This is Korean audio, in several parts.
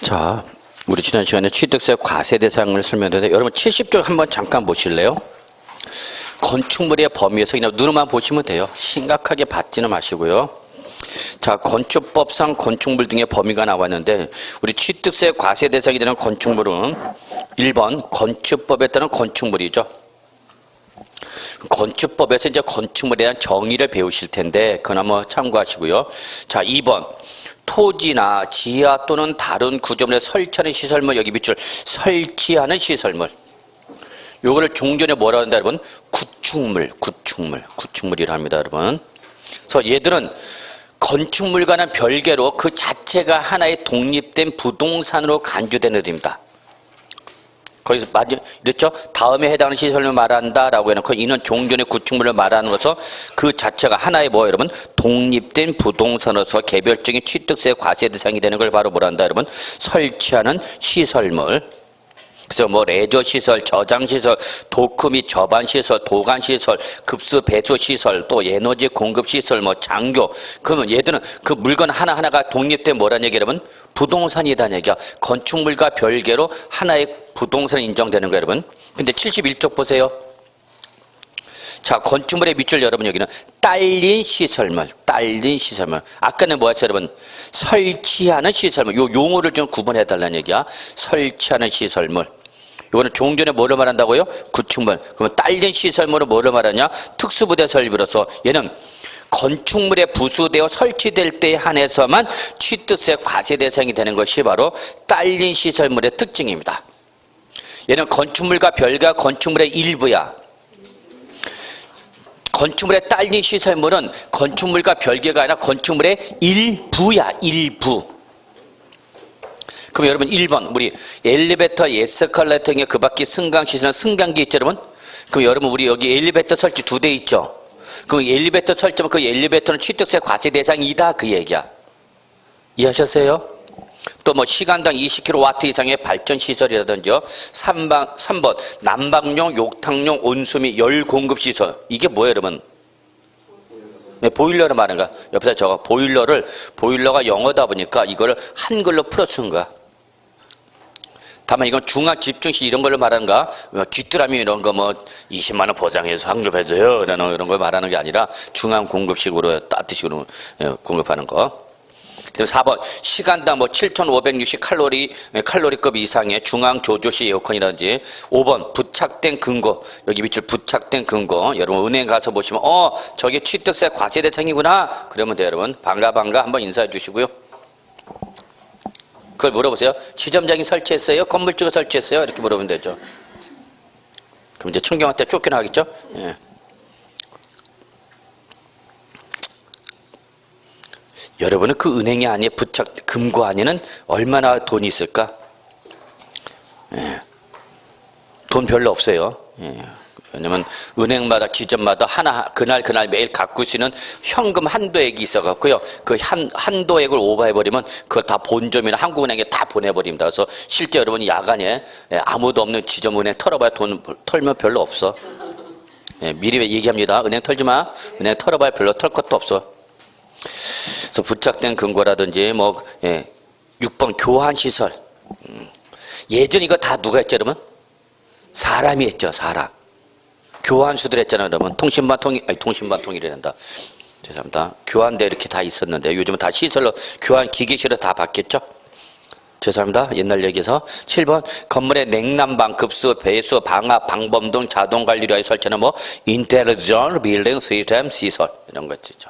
자, 우리 지난 시간에 취득세 과세 대상을 설명했는데 여러분 70조 한번 잠깐 보실래요? 건축물의 범위에서 그냥 눈으로만 보시면 돼요. 심각하게 받지는 마시고요. 자, 건축법상 건축물 등의 범위가 나왔는데 우리 취득세 과세 대상이 되는 건축물은 1번 건축법에 따른 건축물이죠. 건축법에서 이제 건축물에 대한 정의를 배우실 텐데 그건 한번 참고하시고요. 자, 2번 토지나 지하 또는 다른 구조물에 설치하는 시설물, 여기 밑줄 설치하는 시설물. 요거를 종전에 뭐라고 한다 여러분? 구축물이라 합니다 여러분. 그래서 얘들은 건축물과는 별개로 그 자체가 하나의 독립된 부동산으로 간주되는 애들입니다. 거기서 이랬죠? 다음에 해당하는 시설을 말한다라고 해놓고 이는 종전의 구축물을 말하는 것은 그 자체가 하나의 뭐예요 여러분? 독립된 부동산으로서 개별적인 취득세 과세 대상이 되는 걸 바로 뭐란다 여러분? 설치하는 시설물. 그래서 뭐 레저시설, 저장시설, 도크 및 저반시설, 도관시설, 급수 배수시설, 또 에너지 공급시설, 뭐 장교. 그러면 얘들은 그 물건 하나하나가 독립된 뭐란 얘기 여러분? 부동산이다는 얘기야. 건축물과 별개로 하나의 부동산이 인정되는 거예요 여러분. 근데 71쪽 보세요. 자, 건축물의 밑줄 여러분 여기는 딸린 시설물. 아까는 뭐였어요 여러분? 설치하는 시설물. 요 용어를 좀 구분해달라는 얘기야. 설치하는 시설물. 이거는 종전에 뭐를 말한다고요? 구축물. 그러면 딸린 시설물은 뭐를 말하냐? 특수부대 설비로서 얘는 건축물에 부수되어 설치될 때에 한해서만 취득세 과세 대상이 되는 것이 바로 딸린 시설물의 특징입니다. 얘는 건축물과 별개 건축물의 일부야. 건축물에 딸린 시설물은 건축물과 별개가 아니라 건축물의 일부야, 일부. 그럼 여러분 1번 우리 엘리베이터, 에스컬레이터 등의 그 밖에 승강시설은 승강기 있죠 여러분? 그럼 여러분 우리 여기 엘리베이터 설치 2대 있죠? 그럼 엘리베이터 설치하면 그 엘리베이터는 취득세 과세 대상이다 그 얘기야. 이해하셨어요? 또 뭐 시간당 20kW 이상의 발전시설이라든지요. 3번 난방용, 욕탕용, 온수 및 열 공급시설. 이게 뭐예요 여러분? 네, 보일러를 말하는 거야. 옆에서 저거 보일러가 영어다 보니까 이거를 한글로 풀어 쓰는 거야. 다만 이건 중앙 집중시 이런 걸로 말하는가? 귀뚜라미 이런 거 뭐 20만 원 보장해서 환급해줘요 이런 걸 말하는 게 아니라 중앙 공급식으로 따뜻식으로 공급하는 거. 그다음에 4번 시간당 뭐 7,560 칼로리급 이상의 중앙 조조시 에어컨이라든지. 5번 부착된 금고, 여기 밑줄 부착된 금고. 여러분 은행 가서 보시면 저게 취득세 과세 대상이구나 그러면 돼요 여러분. 반가 한번 인사해 주시고요. 그걸 물어보세요. 지점장이 설치했어요? 건물주가 설치했어요? 이렇게 물어보면 되죠. 그럼 이제 청경한테 쫓겨나겠죠? 예. 여러분은 그 은행이 안에 금고 안에는 얼마나 돈이 있을까? 예. 돈 별로 없어요. 예. 왜냐면 은행마다 지점마다 그날 매일 갖고 있는 현금 한도액이 있어갖고요. 그 한도액을 오버해버리면 그거 다 본점이나 한국은행에 다 보내버립니다. 그래서 실제 여러분이 야간에 아무도 없는 지점은행 털어봐야 돈 털면 별로 없어. 예, 미리 얘기합니다. 은행 털지 마. 은행 털어봐야 별로 털 것도 없어. 그래서 부착된 금고라든지 6번 교환시설. 예전 이거 다 누가 했죠 여러분? 사람이 했죠. 사람. 교환수들 했잖아요 여러분. 통신반통이란다. 죄송합니다. 교환대 이렇게 다 있었는데 요즘은 다 시설로 교환 기계실로 다 바뀌었죠. 죄송합니다. 옛날 얘기에서. 7번 건물의 냉난방, 급수, 배수, 방압, 방범 등 자동관리를 위하여 설치하는 인텔리전트 빌딩 시스템 시설 이런 거 있죠.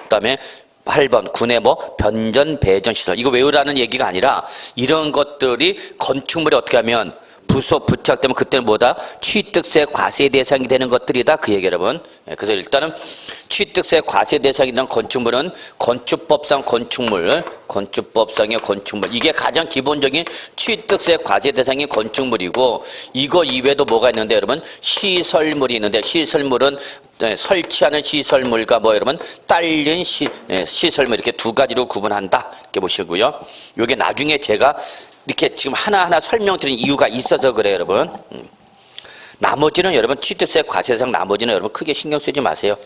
그 다음에 8번 군의 변전 배전 시설. 이거 외우라는 얘기가 아니라 이런 것들이 건축물에 어떻게 하면 부착되면 그때는 뭐다? 취득세 과세 대상이 되는 것들이다 그 얘기 여러분. 그래서 일단은 취득세 과세 대상이 되는 건축물은 건축법상 건축법상의 건축물. 이게 가장 기본적인 취득세 과세 대상인 건축물이고, 이거 이외에도 뭐가 있는데 여러분? 시설물이 있는데, 시설물은 설치하는 시설물과 여러분 딸린 시설물 이렇게 두 가지로 구분한다 이렇게 보시고요. 이게 나중에 제가 이렇게 지금 하나하나 설명드린 이유가 있어서 그래요 여러분. 나머지는 여러분 취득세 과세 대상 나머지는 여러분 크게 신경 쓰지 마세요.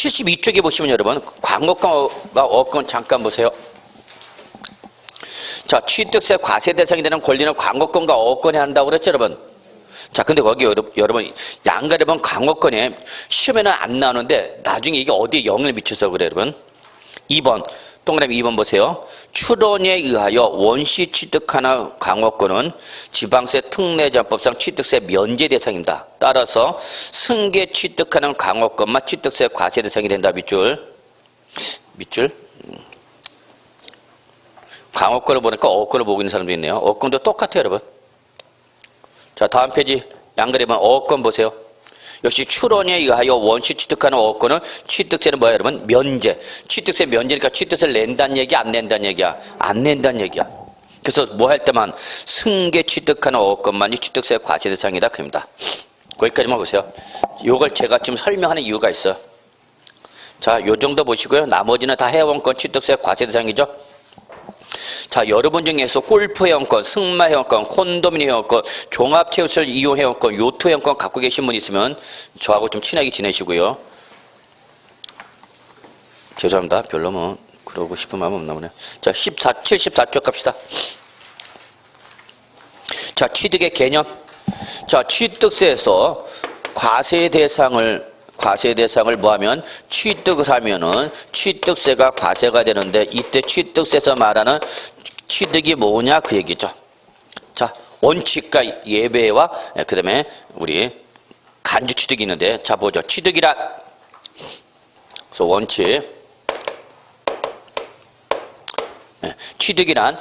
72쪽에 보시면 여러분 광고권과 어권 잠깐 보세요. 자, 취득세 과세 대상이 되는 권리는 광고권과 어권이 한다고 그랬죠, 여러분. 자, 근데 거기 여러분 양가려면 광고권에 시험에는 안 나오는데 나중에 이게 어디에 영향을 미쳐서 그래, 여러분. 2번 동그라미 2번 보세요. 출원에 의하여 원시 취득하는 광고권은 지방세 특례자법상 취득세 면제 대상입니다. 따라서 승계 취득하는 광고권만 취득세 과세 대상이 된다. 밑줄. 광고권을 보니까 어권을 보고 있는 사람도 있네요. 어권도 똑같아요, 여러분. 자, 다음 페이지 양그래만 어권 보세요. 역시 출원에 의하여 원시 취득하는 어권은 취득세는 뭐야, 여러분? 면제. 취득세 면제니까 취득세를 낸다는 얘기야, 안 낸다는 얘기야? 안 낸다는 얘기야. 그래서 뭐 할 때만 승계 취득하는 어권만이 취득세 과세 대상이다. 그럽니다. 거기까지만 보세요. 이걸 제가 지금 설명하는 이유가 있어요. 자, 요 정도 보시고요. 나머지는 다 회원권 취득세 과세 대상이죠. 자, 여러분 중에서 골프 회원권, 승마 회원권, 콘도미니엄 회원권, 종합체육시설 이용 회원권, 요트 회원권 갖고 계신 분 있으면 저하고 좀 친하게 지내시고요. 죄송합니다. 별로 뭐 그러고 싶은 마음 없나 보네요. 자, 74쪽 갑시다. 자, 취득의 개념. 자, 취득세에서 과세 대상을 뭐하면 취득을 하면은 취득세가 과세가 되는데 이때 취득세에서 말하는 취득이 뭐냐 그 얘기죠. 자, 원칙과 예외와 그 다음에 우리 간주 취득이 있는데 자 보죠. 취득이란 그래서 원칙 취득이란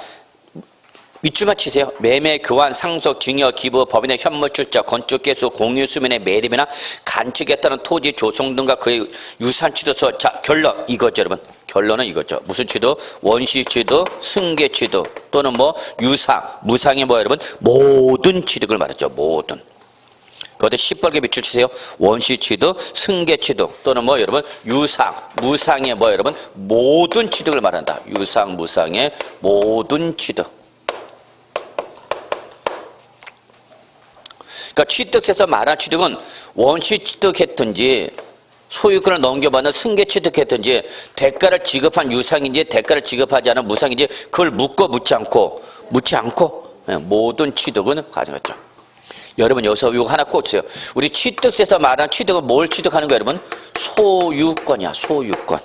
밑줄만 치세요. 매매, 교환, 상속, 증여, 기부, 법인의 현물 출자, 건축 개수, 공유 수면의 매립이나 간척에 따른 토지 조성 등과 그의 유산 취득서. 자, 결론 이거죠, 여러분. 결론은 이거죠. 무슨 취득? 원시 취득, 승계 취득 또는 뭐 유상, 무상의 뭐 여러분 모든 취득을 말했죠. 모든. 거기에 시뻘게 밑줄 치세요. 원시 취득, 승계 취득 또는 뭐 여러분 유상, 무상의 뭐 여러분 모든 취득을 말한다. 유상, 무상의 모든 취득. 그러니까 취득세에서 말한 취득은 원시 취득했든지 소유권을 넘겨받는 승계 취득했든지 대가를 지급한 유상인지 대가를 지급하지 않은 무상인지 그걸 묻지 않고 모든 취득은 가능하죠. 여러분 여기서 이거 하나 꽂으세요. 우리 취득세에서 말한 취득은 뭘 취득하는 거예요, 여러분? 소유권이야, 소유권.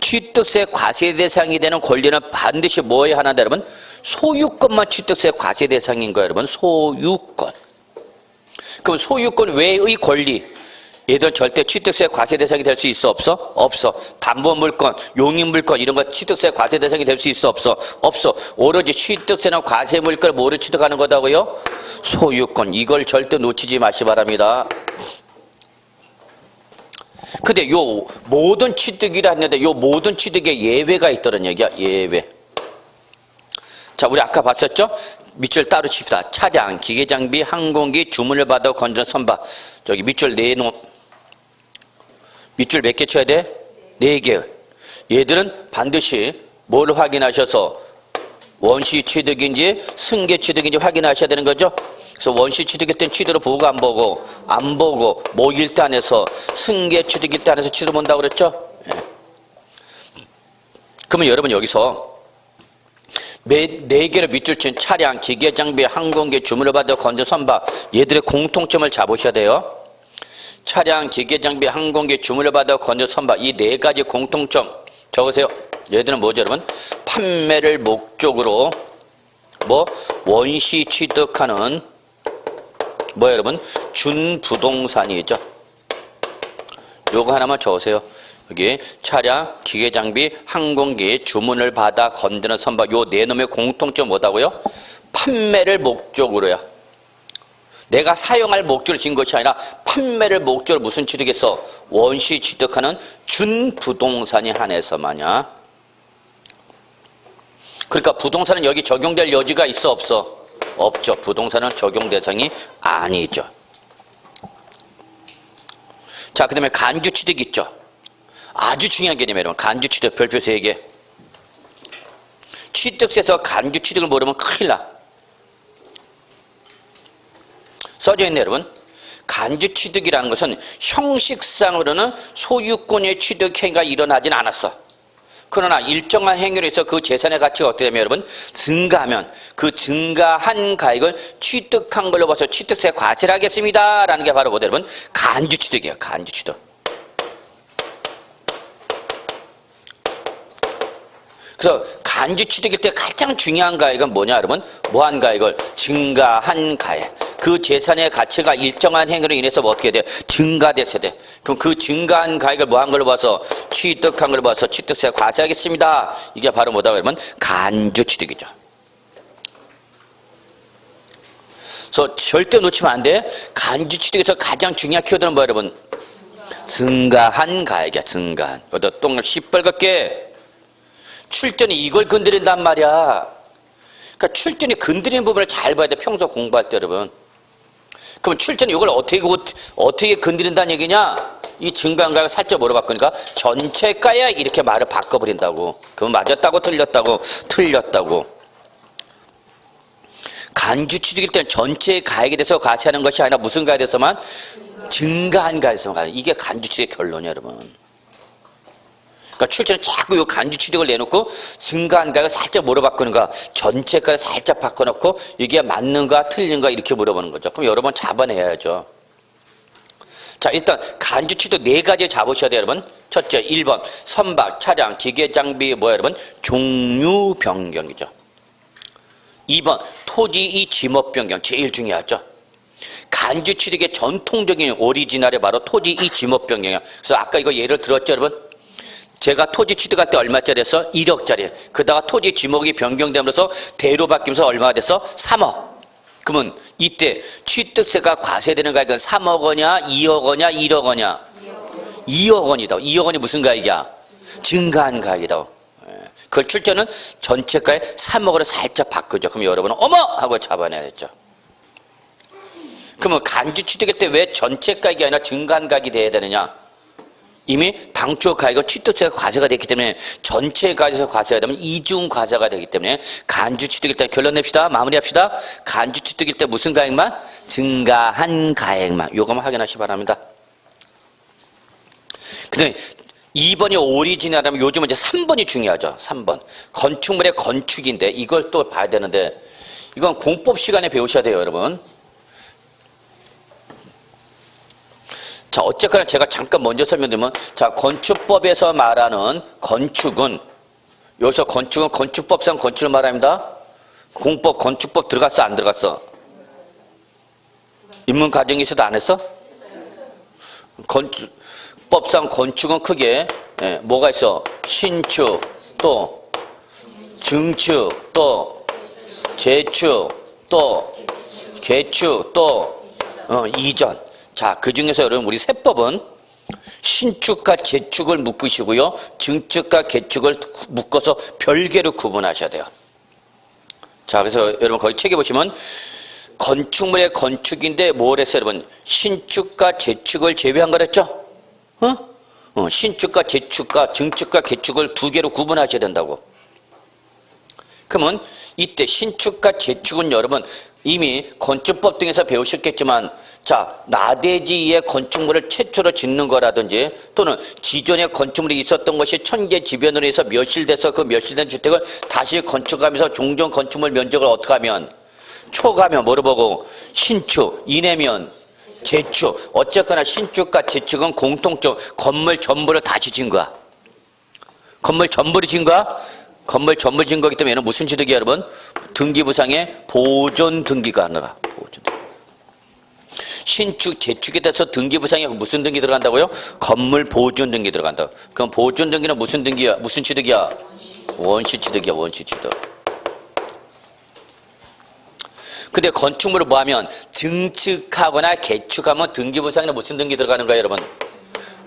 취득세 과세 대상이 되는 권리는 반드시 뭐에 하나인데 여러분? 소유권만 취득세 과세 대상인 거예요, 여러분. 소유권. 그럼 소유권 외의 권리 얘들 절대 취득세 과세 대상이 될 수 있어 없어? 없어. 담보물권, 용익물권 이런 거 취득세 과세 대상이 될 수 있어 없어? 없어. 오로지 취득세나 과세물권을 뭐를 취득하는 거다고요? 소유권. 이걸 절대 놓치지 마시 바랍니다. 근데 요 모든 취득이라 했는데 요 모든 취득에 예외가 있다는 얘기야. 예외. 자, 우리 아까 봤었죠? 밑줄 따로 칩시다. 차량, 기계장비, 항공기, 주문을 받아 건전 선박. 저기 밑줄 밑줄 몇 개 쳐야 돼? 4개. 얘들은 반드시 뭘 확인하셔서 원시 취득인지 승계 취득인지 확인하셔야 되는 거죠. 그래서 원시 취득일 땐 취득을 보고 안 보고 모일 때 안에서 승계 취득일 때 안에서 취득 본다고 그랬죠. 예. 그러면 여러분 여기서 4개를 밑줄 친 차량, 기계 장비, 항공기, 주문을 받아 건조 선박 얘들의 공통점을 잡으셔야 돼요. 차량, 기계 장비, 항공기, 주문을 받아 건조 선박 이 4가지 공통점 적으세요. 얘들은 뭐죠, 여러분? 판매를 목적으로 뭐 원시 취득하는 뭐 여러분 준부동산이죠. 요거 하나만 적으세요. 여기 차량, 기계장비, 항공기, 주문을 받아 건드는 선박 요 4놈의 공통점 뭐다고요? 판매를 목적으로야. 내가 사용할 목적으로 진 것이 아니라 판매를 목적으로 무슨 취득했어? 원시 취득하는 준부동산이 한해서마냐. 그러니까 부동산은 여기 적용될 여지가 있어 없어? 없죠. 부동산은 적용 대상이 아니죠. 자, 그 다음에 간주 취득 있죠. 아주 중요한 개념이에요. 여러분. 간주 취득 별표 3개. 취득세에서 간주 취득을 모르면 큰일 나. 써져 있네, 여러분. 간주 취득이라는 것은 형식상으로는 소유권의 취득 행위가 일어나진 않았어. 그러나 일정한 행위로 해서 그 재산의 가치가 어떻게 되면 여러분 증가하면 그 증가한 가액을 취득한 걸로 봐서 취득세 과세를 하겠습니다 라는 게 바로 뭐다 여러분 간주 취득이에요. 간주 취득. 그래서 간주 취득일 때 가장 중요한 가액은 뭐냐 여러분? 뭐한 가액을? 증가한 가액. 그 재산의 가치가 일정한 행위로 인해서 뭐 어떻게 돼? 증가됐어야 돼. 그럼 그 증가한 가액을 뭐한 걸로 봐서? 취득한 걸로 봐서 취득세 과세하겠습니다. 이게 바로 뭐다 그러면 간주 취득이죠. 그래서 절대 놓치면 안 돼. 간주 취득에서 가장 중요한 키워드는 뭐야 여러분? 증가한 가액이야. 증가한. 여기다 똥을 시뻘겋게 출전이 이걸 건드린단 말이야. 그러니까 출전이 건드리는 부분을 잘 봐야 돼. 평소 공부할 때 여러분. 그럼 출전이 이걸 어떻게 건드린다는 얘기냐? 이 증가한가를 살짝 뭐로 바꾸니까 전체가야 이렇게 말을 바꿔버린다고. 그럼 맞았다고 틀렸다고. 간주 취득일 때는 전체 가액에 대해서 과세하는 것이 아니라 무슨 가액에 대해서만? 증가한 가액에 대해서만. 이게 간주 취득의 결론이야 여러분. 그러니까 출전은 자꾸 이 간주 취득을 내놓고 증가한 가액을 살짝 뭐로 바꾸는가? 전체가를 살짝 바꿔놓고 이게 맞는가 틀린가 이렇게 물어보는 거죠. 그럼 여러 번 잡아내야죠. 자, 일단 간주 취득 4가지 잡으셔야 돼요 여러분. 첫째 1번 선박, 차량, 기계, 장비 뭐야 여러분? 종류 변경이죠. 2번 토지 이 지목 변경 제일 중요하죠. 간주 취득의 전통적인 오리지널이 바로 토지 이 지목 변경이야. 그래서 아까 이거 예를 들었죠 여러분. 제가 토지 취득할 때 얼마짜리였어? 1억짜리. 그러다가 토지 지목이 변경되면서 대로 바뀌면서 얼마가 됐어? 3억. 그러면 이때 취득세가 과세되는 가액은 3억 원이야? 2억 원이야? 1억 원이야? 2억 원이다. 2억 원이 무슨 가액이야? 증가한 가액이다. 그걸 출전은 전체가액 3억으로 살짝 바꾸죠. 그럼 여러분은 어머! 하고 잡아내야겠죠. 그러면 간주 취득할 때 왜 전체가액이 아니라 증가한 가액이 돼야 되느냐? 이미 당초 가액은 취득세가 과세가 됐기 때문에 전체 가액에서 과세가 되면 이중 과세가 되기 때문에 간주 취득일 때 결론 냅시다. 마무리합시다. 간주 취득일 때 무슨 가액만? 증가한 가액만. 요거만 확인하시기 바랍니다. 그 다음에 2번이 오리지널하면 요즘은 이제 3번이 중요하죠. 3번. 건축물의 건축인데 이걸 또 봐야 되는데 이건 공법 시간에 배우셔야 돼요 여러분. 자, 어쨌거나 제가 잠깐 먼저 설명드리면, 자, 건축법에서 말하는 건축은, 여기서 건축은 건축법상 건축을 말합니다. 공법, 건축법 들어갔어, 안 들어갔어? 인문과정이 있어도 안 했어? 건축법상 건축은 크게, 뭐가 있어? 신축, 또, 증축, 또, 재축, 또, 개축, 또, 이전. 자, 그 중에서 여러분 우리 세법은 신축과 재축을 묶으시고요. 증축과 개축을 묶어서 별개로 구분하셔야 돼요. 자, 그래서 여러분 거기 책에 보시면 건축물의 건축인데 뭘 했어요, 여러분? 신축과 재축을 제외한 거랬죠? 신축과 재축과 증축과 개축을 2개로 구분하셔야 된다고. 그러면 이때 신축과 재축은 여러분 이미 건축법 등에서 배우셨겠지만 자, 나대지의 건축물을 최초로 짓는 거라든지 또는 기존의 건축물이 있었던 것이 천재지변으로 해서 멸실돼서 그 멸실된 주택을 다시 건축하면서 종전 건축물 면적을 어떻게 하면 초과하면 뭐로 보고 신축, 이내면 재축. 어쨌거나 신축과 재축은 공통점 건물 전부를 다시 짓는 거야. 건물 전부를 짓는 거야. 건물 전부 짓는 거기 때문에 얘는 무슨 취득이야 여러분? 등기부상에 보존 등기가 하느라. 보존 등기. 신축, 재축에 대해서 등기부상에 무슨 등기 들어간다고요? 건물 보존 등기 들어간다. 그럼 보존 등기는 무슨 등기야? 무슨 취득이야? 원시 취득이야. 원시 취득. 근데 건축물을 뭐 하면 증축하거나 개축하면 등기부상에는 무슨 등기 들어가는 거야 여러분?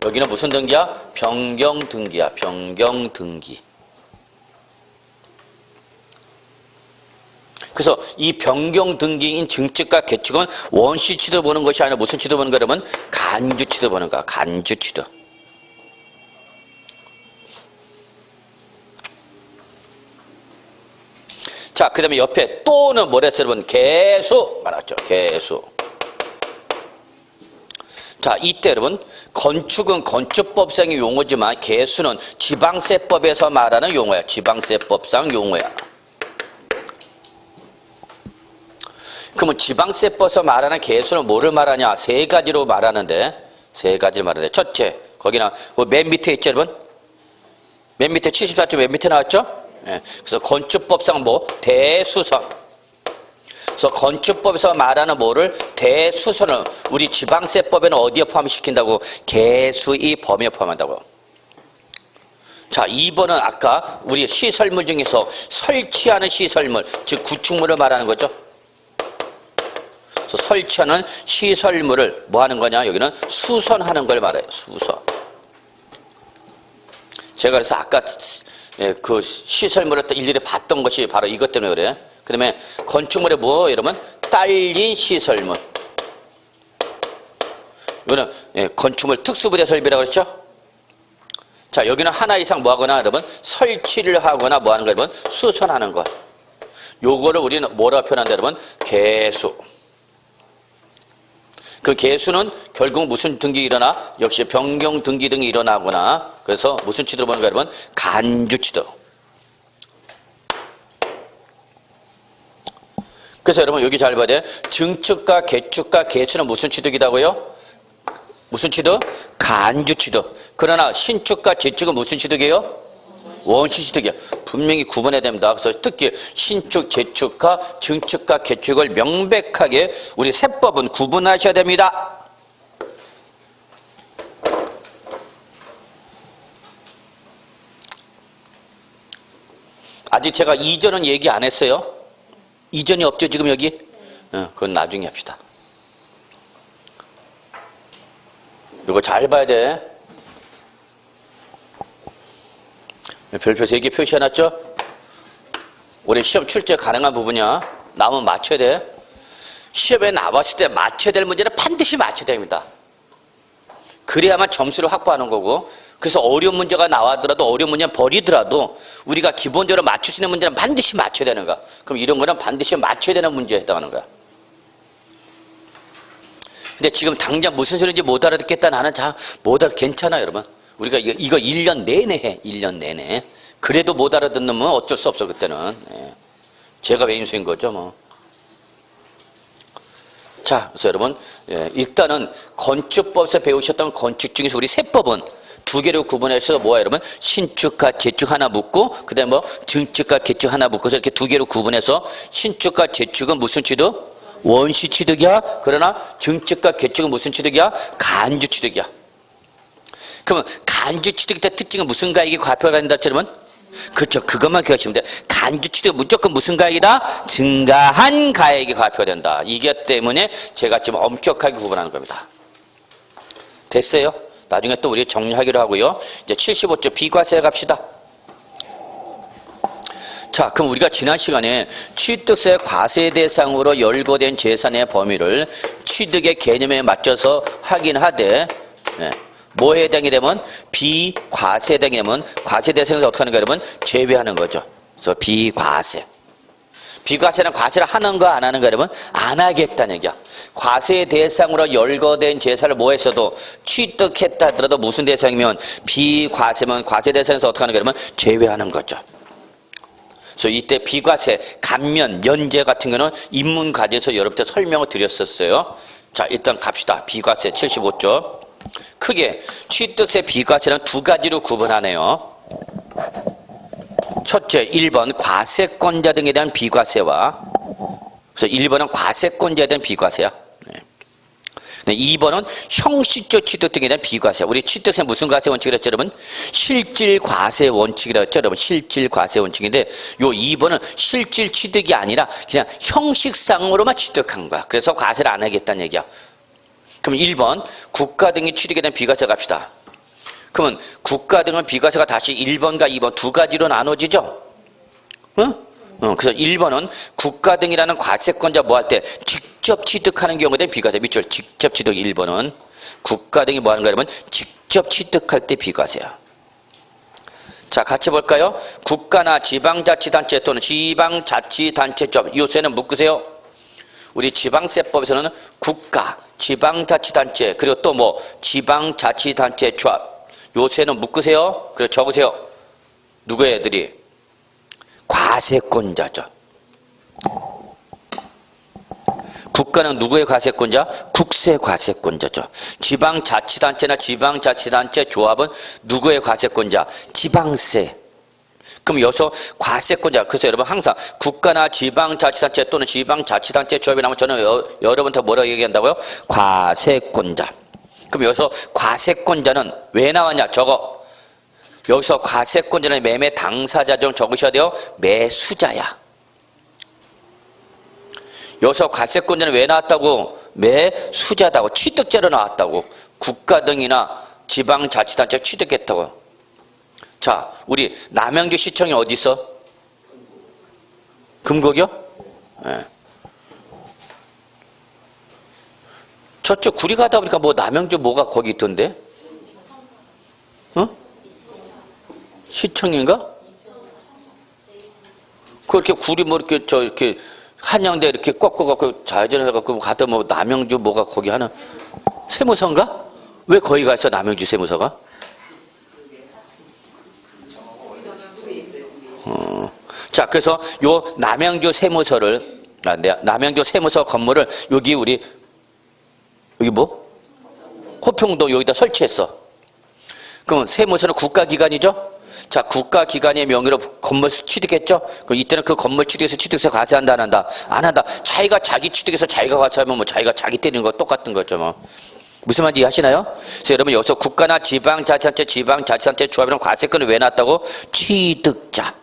여기는 무슨 등기야? 변경 등기야. 변경 등기. 그래서 이 변경 등기인 증축과 개축은 원시 취득 보는 것이 아니라 무슨 취득 보는 거라면 간주 취득 보는 거야. 간주 취득. 자, 그 다음에 옆에 또는 뭐랬어요 여러분? 개수 말았죠. 개수. 자, 이때 여러분, 건축은 건축법상의 용어지만 계수는 지방세법에서 말하는 용어야. 지방세법상 용어야. 그러면 지방세법에서 말하는 계수는 뭐를 말하냐? 세 가지로 말하는데, 세 가지를 말하는데, 첫째, 거기나 맨 밑에 있죠, 여러분? 맨 밑에 74쪽 맨 밑에 나왔죠? 예. 그래서 건축법상 뭐? 대수선. 그래서 건축법에서 말하는 뭐를 대수선을 우리 지방세법에는 어디에 포함시킨다고? 계수의 범위에 포함한다고. 자, 2번은 아까 우리 시설물 중에서 설치하는 시설물, 즉 구축물을 말하는 거죠. 그래서 설치하는 시설물을 뭐 하는 거냐? 여기는 수선하는 걸 말해요. 수선. 제가 그래서 아까 그 시설물을 일일이 봤던 것이 바로 이것 때문에 그래. 그 다음에 건축물에 뭐 여러분? 딸린 시설물. 이거는 건축물 특수부대 설비라고 그랬죠? 자, 여기는 하나 이상 뭐 하거나 여러분? 설치를 하거나 뭐 하는 거 여러분? 수선하는 것. 요거를 우리는 뭐라고 표현한다 여러분? 계수. 그 계수는 결국 무슨 등기 일어나? 역시 변경 등기 등이 일어나거나, 그래서 무슨 취득으로 보는 거 여러분? 간주 취득. 그래서 여러분 여기 잘 봐야 돼. 증축과 개축과 계수는 무슨 취득이라고요? 무슨 취득? 간주 취득. 그러나 신축과 재축은 무슨 취득이에요? 원시 취득이야. 분명히 구분해야 됩니다. 그래서 특히 신축, 재축과 증축과 개축을 명백하게 우리 세법은 구분하셔야 됩니다. 아직 제가 이전은 얘기 안 했어요. 이전이 없죠 지금 여기? 그건 나중에 합시다. 이거 잘 봐야 돼. 별표 3개 표시해놨죠? 올해 시험 출제 가능한 부분이야. 나오면 맞춰야 돼. 시험에 나왔을 때 맞춰야 될 문제는 반드시 맞춰야 됩니다. 그래야만 점수를 확보하는 거고, 그래서 어려운 문제가 나왔더라도 어려운 문제는 버리더라도 우리가 기본적으로 맞출 수 있는 문제는 반드시 맞춰야 되는 거야. 그럼 이런 거는 반드시 맞춰야 되는 문제에 해당하는 거야. 근데 지금 당장 무슨 소리인지 못 알아듣겠다. 나는 괜찮아 여러분. 우리가 이거 1년 내내 해. 1년 내내. 그래도 못 알아듣는 건 어쩔 수 없어 그때는. 제가 외인수인 거죠 뭐. 자, 그래서 여러분 일단은 건축법에서 배우셨던 건축 중에서 우리 세법은 두 개로 구분해서 뭐야 여러분? 신축과 재축 하나 묻고 그다음에 뭐 증축과 개축 하나 묻고 이렇게 두 개로 구분해서 신축과 재축은 무슨 취득? 원시 취득이야. 그러나 증축과 개축은 무슨 취득이야? 간주 취득이야. 그러면 간주 취득 때 특징은 무슨 가액이 과표가 된다 여러분? 그렇죠. 그것만 기억하시면 돼. 간주 취득 무조건 무슨 가액이다? 증가한 가액이 과표된다. 이게 때문에 제가 지금 엄격하게 구분하는 겁니다. 됐어요? 나중에 또 우리 정리하기로 하고요. 이제 75조 비과세 갑시다. 자, 그럼 우리가 지난 시간에 취득세 과세 대상으로 열거된 재산의 범위를 취득의 개념에 맞춰서 확인하되 뭐에 해당이 되면 비과세 해당이 되면 과세 대상에서 어떻게 하는 거야 여러분? 제외하는 거죠. 그래서 비과세. 비과세는 과세를 하는 거 안 하는 거 여러분? 안 하겠다는 얘기야. 과세 대상으로 열거된 재산을 뭐 했어도 취득했다 하더라도 무슨 대상이면 비과세면 과세 대상에서 어떻게 하는 거 여러분? 제외하는 거죠. 그래서 이때 비과세, 감면, 면제 같은 거는 인문과제에서 여러분한테 설명을 드렸었어요. 자, 일단 갑시다. 비과세 75조. 크게 취득세 비과세는 두 가지로 구분하네요. 첫째, 1번 과세권자 등에 대한 비과세와, 그래서 1번은 과세권자에 대한 비과세야. 2번은 형식적 취득 등에 대한 비과세. 우리 취득세 무슨 과세 원칙이라 했죠 여러분? 실질 과세 원칙이라 했죠 여러분? 실질 과세 원칙인데 요 2번은 실질 취득이 아니라 그냥 형식상으로만 취득한 거야. 그래서 과세를 안 하겠다는 얘기야. 그럼 1번 국가 등이 취득에 대한 비과세 갑시다. 그러면 국가 등은 비과세가 다시 1번과 2번 두 가지로 나눠지죠? 그래서 1번은 국가 등이라는 과세권자 뭐 할 때 직접 취득하는 경우에 대한 비과세. 밑줄 직접 취득 1번은 국가 등이 뭐 하는 거야 여러분? 직접 취득할 때 비과세야. 자, 같이 볼까요? 국가나 지방자치단체 또는 지방자치단체법 요새는 묶으세요. 우리 지방세법에서는 국가, 지방자치단체, 그리고 또 뭐 지방자치단체 조합. 요새는 묶으세요. 그리고 적으세요. 누구의 애들이? 과세권자죠. 국가는 누구의 과세권자? 국세 과세권자죠. 지방자치단체나 지방자치단체 조합은 누구의 과세권자? 지방세. 그럼 여기서 과세권자. 그래서 여러분 항상 국가나 지방자치단체 또는 지방자치단체 조합이 나오면 저는 여러분한테 뭐라고 얘기한다고요? 과세권자. 그럼 여기서 과세권자는 왜 나왔냐? 저거. 여기서 과세권자는 매매 당사자 중 적으셔야 돼요. 매수자야. 여기서 과세권자는 왜 나왔다고? 매수자다고. 취득자로 나왔다고. 국가 등이나 지방자치단체 취득했다고. 자, 우리 남양주 시청이 어디 있어? 금곡이요? 네. 저쪽 구리 가다 보니까 뭐 남양주 뭐가 거기 있던데? 어? 시청인가? 그렇게 구리 뭐 이렇게 이렇게 한양대 이렇게 꺾어갖고 좌회전해갖고 가다 뭐 남양주 뭐가 거기 하나 세무서인가? 왜 거기 가서 남양주 세무서가? 자, 그래서 요 남양주 세무서를 남양주 세무서 건물을 여기 뭐? 호평동 여기다 설치했어. 그럼 세무서는 국가기관이죠? 자, 국가기관의 명의로 건물 취득했죠? 그럼 이때는 그 건물 취득해서 취득세 과세한다, 안 한다? 안 한다. 자기가 자기 취득해서 자기가 과세하면 뭐 자기가 자기 때리는 거 똑같은 거죠, 뭐. 무슨 말인지 이해하시나요? 그래서 여러분 여기서 국가나 지방자치단체 조합이랑 과세권을 왜 놨다고? 취득자.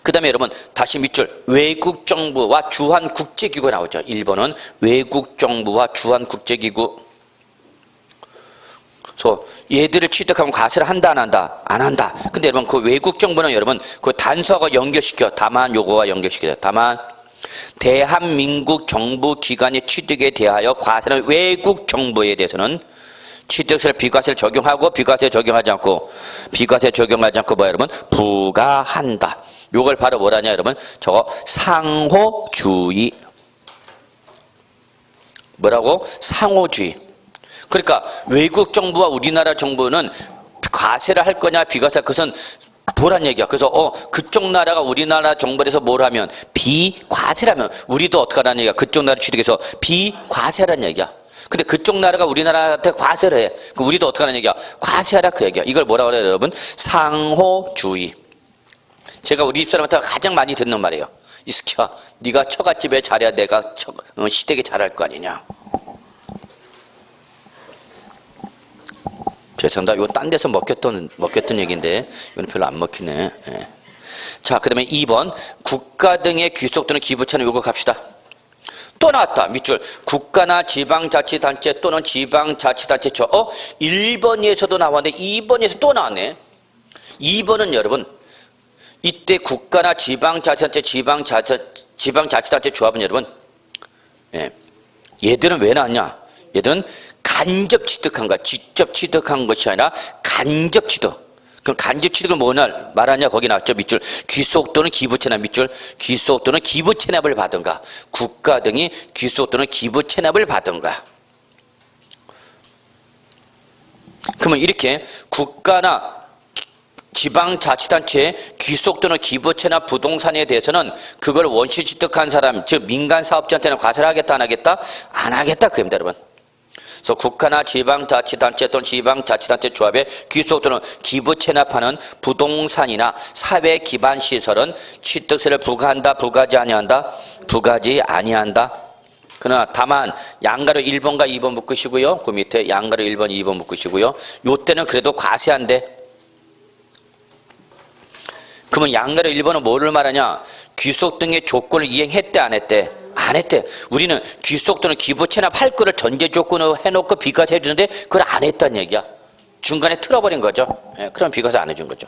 그 다음에 여러분 다시 밑줄 외국정부와 주한국제기구가 나오죠. 1번은 외국정부와 주한국제기구. 그래서 얘들을 취득하면 과세를 한다 안 한다? 안 한다. 근데 여러분 그 외국정부는 여러분 그 단서하고 연결시켜. 다만 요거와 연결시켜요. 다만 대한민국 정부 기관의 취득에 대하여 과세는 외국 정부에 대해서는 취득세를 비과세를 적용하고 비과세 적용하지 않고 뭐야 여러분? 부과한다. 요걸 바로 뭐라냐 여러분? 저거 상호주의. 뭐라고? 상호주의. 그러니까 외국 정부와 우리나라 정부는 과세를 할 거냐 비과세 그것은 뭐란 얘기야. 그래서 그쪽 나라가 우리나라 정부에서 뭘 하면 비과세라면 우리도 어떻게 하라는 얘기야. 그쪽 나라 취득해서 비과세라는 얘기야. 근데 그쪽 나라가 우리나라한테 과세를 해. 그럼 우리도 어떻게 하는 얘기야. 과세하라 그 얘기야. 이걸 뭐라고 그래요 여러분? 상호주의. 제가 우리 집사람한테 가장 많이 듣는 말이에요. 이스키야 네가 처갓집에 잘해야 내가 시댁에 잘할 거 아니냐. 죄송합니다. 이거 딴 데서 먹혔던 얘기인데 이건 별로 안 먹히네. 예. 자, 그 다음에 2번 국가 등의 귀속 또는 기부채는 요거 갑시다. 또 나왔다. 밑줄 국가나 지방자치단체 또는 지방자치단체 1번에서도 나왔는데 2번에서 또 나왔네. 2번은 여러분 이때 국가나 지방자치단체 지방자치단체 조합은 여러분 얘들은 왜 나왔냐. 얘들은 간접 취득한 거야. 직접 취득한 것이 아니라 간접 취득. 그럼 간접 취득을 뭐냐 말하냐 거기 나왔죠. 밑줄 귀속 또는 기부채납. 밑줄 귀속 또는 기부채납을 받은가. 국가 등이 귀속 또는 기부채납을 받은가. 그러면 이렇게 국가나 지방자치단체의 귀속 또는 기부채납 부동산에 대해서는 그걸 원시 취득한 사람 즉 민간 사업자한테는 과세를 하겠다 안 하겠다? 안 하겠다 그겁니다 여러분. 그래서 국가나 지방자치단체 또는 지방자치단체 조합에 귀속 또는 기부 체납하는 부동산이나 사회 기반 시설은 취득세를 부과한다, 부과하지 아니한다? 부과하지 아니한다. 그러나 다만 양가로 1번과 2번 묶으시고요. 그 밑에 양가로 1번, 2번 묶으시고요. 요때는 그래도 과세한대. 그러면 양가로 1번은 뭐를 말하냐? 귀속 등의 조건을 이행했대 안 했대? 안 했대. 우리는 귀속 또는 기부 체납할 거를 전제 조건으로 해놓고 비과세 해주는데 그걸 안 했다는 얘기야. 중간에 틀어버린 거죠. 그럼 비과세 안 해준 거죠.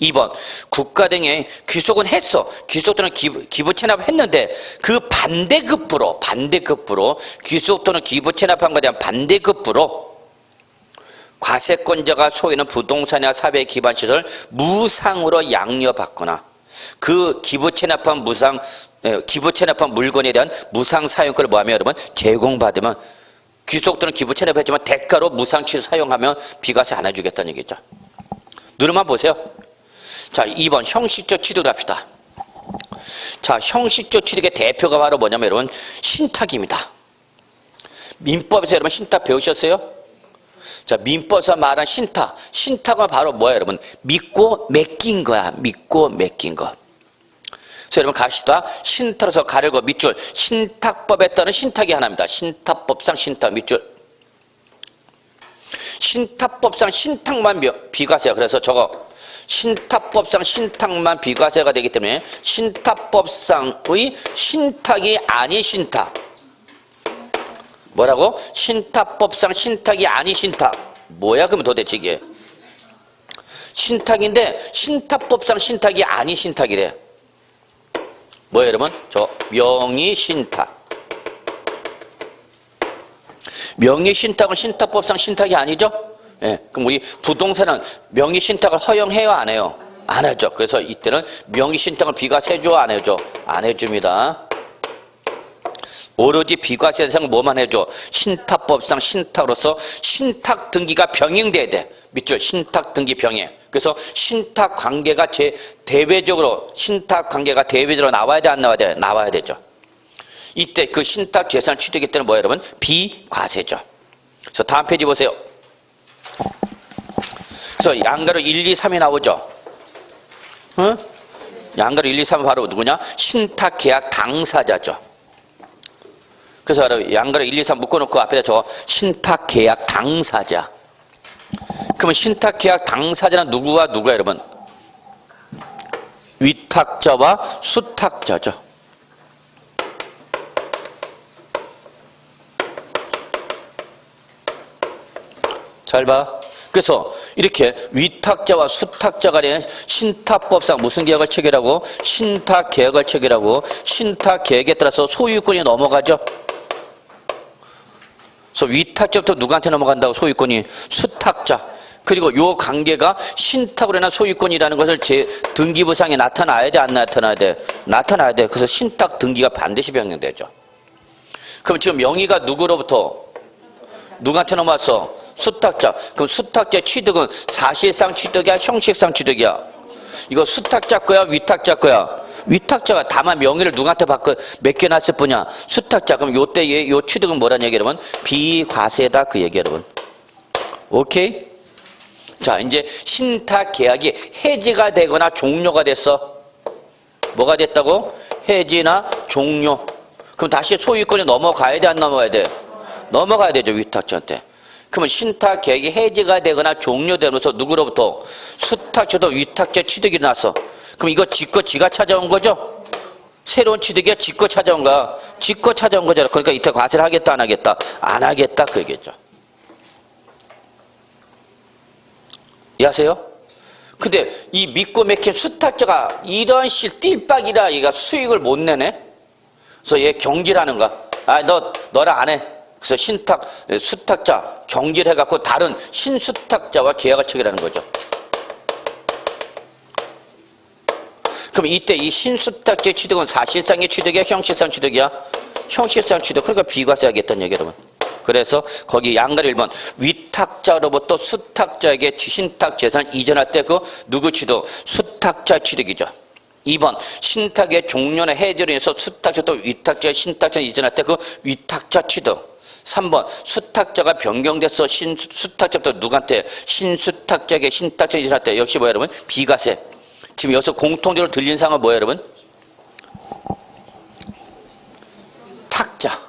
2번 국가 등의 귀속은 했어. 귀속 또는 기부 체납을 했는데 그 반대급부로 귀속 또는 기부 체납한 것에 대한 반대급부로 과세권자가 소유하는 부동산이나 사회 기반 시설 무상으로 양려받거나 그 기부 체납한 물건에 대한 무상 사용권을 뭐하면 여러분 제공받으면 귀속들은 기부 체납했지만 대가로 무상 취소 사용하면 비과세 안 해주겠다는 얘기죠. 누르만 보세요. 자, 2번 형식적 취득을 합시다. 자, 형식적 취득의 대표가 바로 뭐냐면 여러분 신탁입니다. 민법에서 여러분 신탁 배우셨어요? 자, 민법에서 말한 신탁은 바로 뭐야 여러분? 믿고 맡긴 거야. 믿고 맡긴 거. 그래서 여러분 갑시다. 신탁으로서 가르고 밑줄. 신탁법에 따른 신탁이 하나입니다. 신탁법상 신탁 밑줄. 신탁법상 신탁만 비과세야. 그래서 저거 신탁법상 신탁만 비과세가 되기 때문에 신탁법상의 신탁이 아닌 신탁. 뭐라고? 신탁법상 신탁이 아닌 신탁. 뭐야 그러면 도대체 이게? 신탁인데 신탁법상 신탁이 아닌 신탁이래. 뭐예요 여러분? 저 명의신탁. 명의신탁은 신탁법상 신탁이 아니죠? 예, 그럼 우리 부동산은 명의신탁을 허용해요 안 해요? 안 하죠. 그래서 이때는 명의신탁을 비과세 해줘 안 해줘? 안 해줍니다. 오로지 비과세 대상 뭐만 해줘? 신탁법상 신탁으로서 신탁 등기가 병행돼야 돼. 밑줄 신탁 등기 병행. 그래서 신탁 관계가 대외적으로 나와야 돼 안 나와야 돼? 나와야 되죠. 이때 그 신탁 재산 취득이 때는 뭐예요 여러분? 비과세죠. 그래서 다음 페이지 보세요. 그래서 양가로 1, 2, 3이 나오죠. 응? 양가로 1, 2, 3은 바로 누구냐? 신탁계약 당사자죠. 그래서 양가로 1, 2, 3 묶어놓고 앞에다 저 신탁계약 당사자. 그러면 신탁계약 당사자는 누구야 여러분? 위탁자와 수탁자죠. 잘 봐. 그래서 이렇게 위탁자와 수탁자 간에 신탁법상 무슨 계약을 체결하고 신탁계약을 체결하고 신탁계약에 따라서 소유권이 넘어가죠. 그래서 위탁자부터 누구한테 넘어간다고 소유권이? 수탁자. 그리고 요 관계가 신탁으로 인한 소유권이라는 것을 제 등기부상에 나타나야 돼 안 나타나야 돼? 나타나야 돼. 그래서 신탁 등기가 반드시 변경되죠. 그럼 지금 명의가 누구한테 넘어왔어? 수탁자. 그럼 수탁자 취득은 사실상 취득이야? 형식상 취득이야? 이거 수탁자 거야? 위탁자 거야? 위탁자가 다만 명의를 누구한테 맡겨놨을 뿐이야. 수탁자. 그럼 요때 요 취득은 뭐라는 얘기 여러분? 비과세다 그 얘기 여러분. 오케이? 자, 이제 신탁 계약이 해지가 되거나 종료가 됐어. 뭐가 됐다고? 해지나 종료. 그럼 다시 소유권이 넘어가야 돼 안 넘어가야 돼? 넘어가야 되죠 위탁자한테. 그러면 신탁 계약이 해지가 되거나 종료되면서 누구로부터? 수탁자도 위탁자 취득이 일어났어. 그럼 이거 지가 찾아온 거죠? 새로운 취득이야? 지거 찾아온 거야? 지거 찾아온 거잖아. 그러니까 이때 과세를 하겠다 안 하겠다? 안 하겠다 그 얘기죠. 이해하세요? 근데 이 믿고 맡긴 수탁자가 이런 띨빡이라 얘가 수익을 못 내네? 그래서 얘 경질하는 거야. 아, 너랑 안 해. 그래서 수탁자 경질해갖고 다른 신수탁자와 계약을 체결하는 거죠. 그럼 이때 이 신수탁자의 취득은 사실상의 취득이야? 형식상 취득이야? 형식상 취득. 그러니까 비과세하겠다는 얘기 여러분. 그래서 거기 양가 1번 위탁자로부터 수탁자에게 신탁 재산을 이전할 때 그 누구 취득? 수탁자 취득이죠. 2번 신탁의 종료나 해지로 인해서 수탁자도 위탁자의 신탁자를 이전할 때 그 위탁자 취득. 3번 수탁자가 변경돼서 수탁자부터 누구한테? 신수탁자에게 신탁자를 이전할 때 역시 뭐야 여러분? 비과세. 지금 여기서 공통적으로 들린 상은 뭐예요 여러분? 탁자.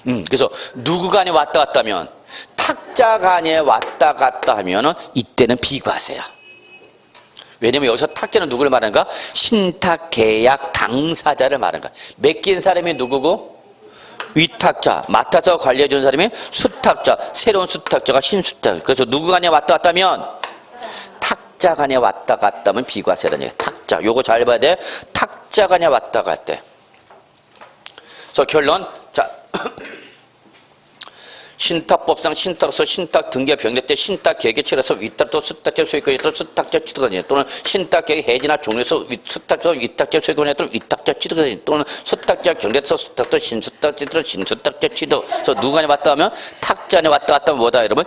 그래서 누구 간에 왔다 갔다 하면 탁자 간에 왔다 갔다 하면은 이때는 비과세야. 왜냐면 여기서 탁자는 누구를 말하는가? 신탁계약 당사자를 말하는 거야. 맡긴 사람이 누구고? 위탁자. 맡아서 관리해주는 사람이 수탁자. 새로운 수탁자가 신수탁자. 그래서 누구 간에 왔다 갔다 하면 탁자 간에 왔다 갔다 하면 비과세라는 얘기야. 탁자. 요거 잘 봐야 돼. 탁자 간에 왔다 갔다. 그래서 결론. 자, 신탁법상 신탁으로서 신탁 등기와 병대 때 신탁 계획체로서 위탁조 수탁제 소유권에 또는 수탁제 취득권이 또는 신탁 계획 해지나 종료에서 수탁조 위탁제 소유권에 또는 위탁제 취득권이 또는 수탁제 경대에서 수탁조 신수탁제 또는 신수탁제 취득. 그래서 누가 간에 왔다 하면 탁자 안에 왔다 갔다 하면 뭐다 여러분?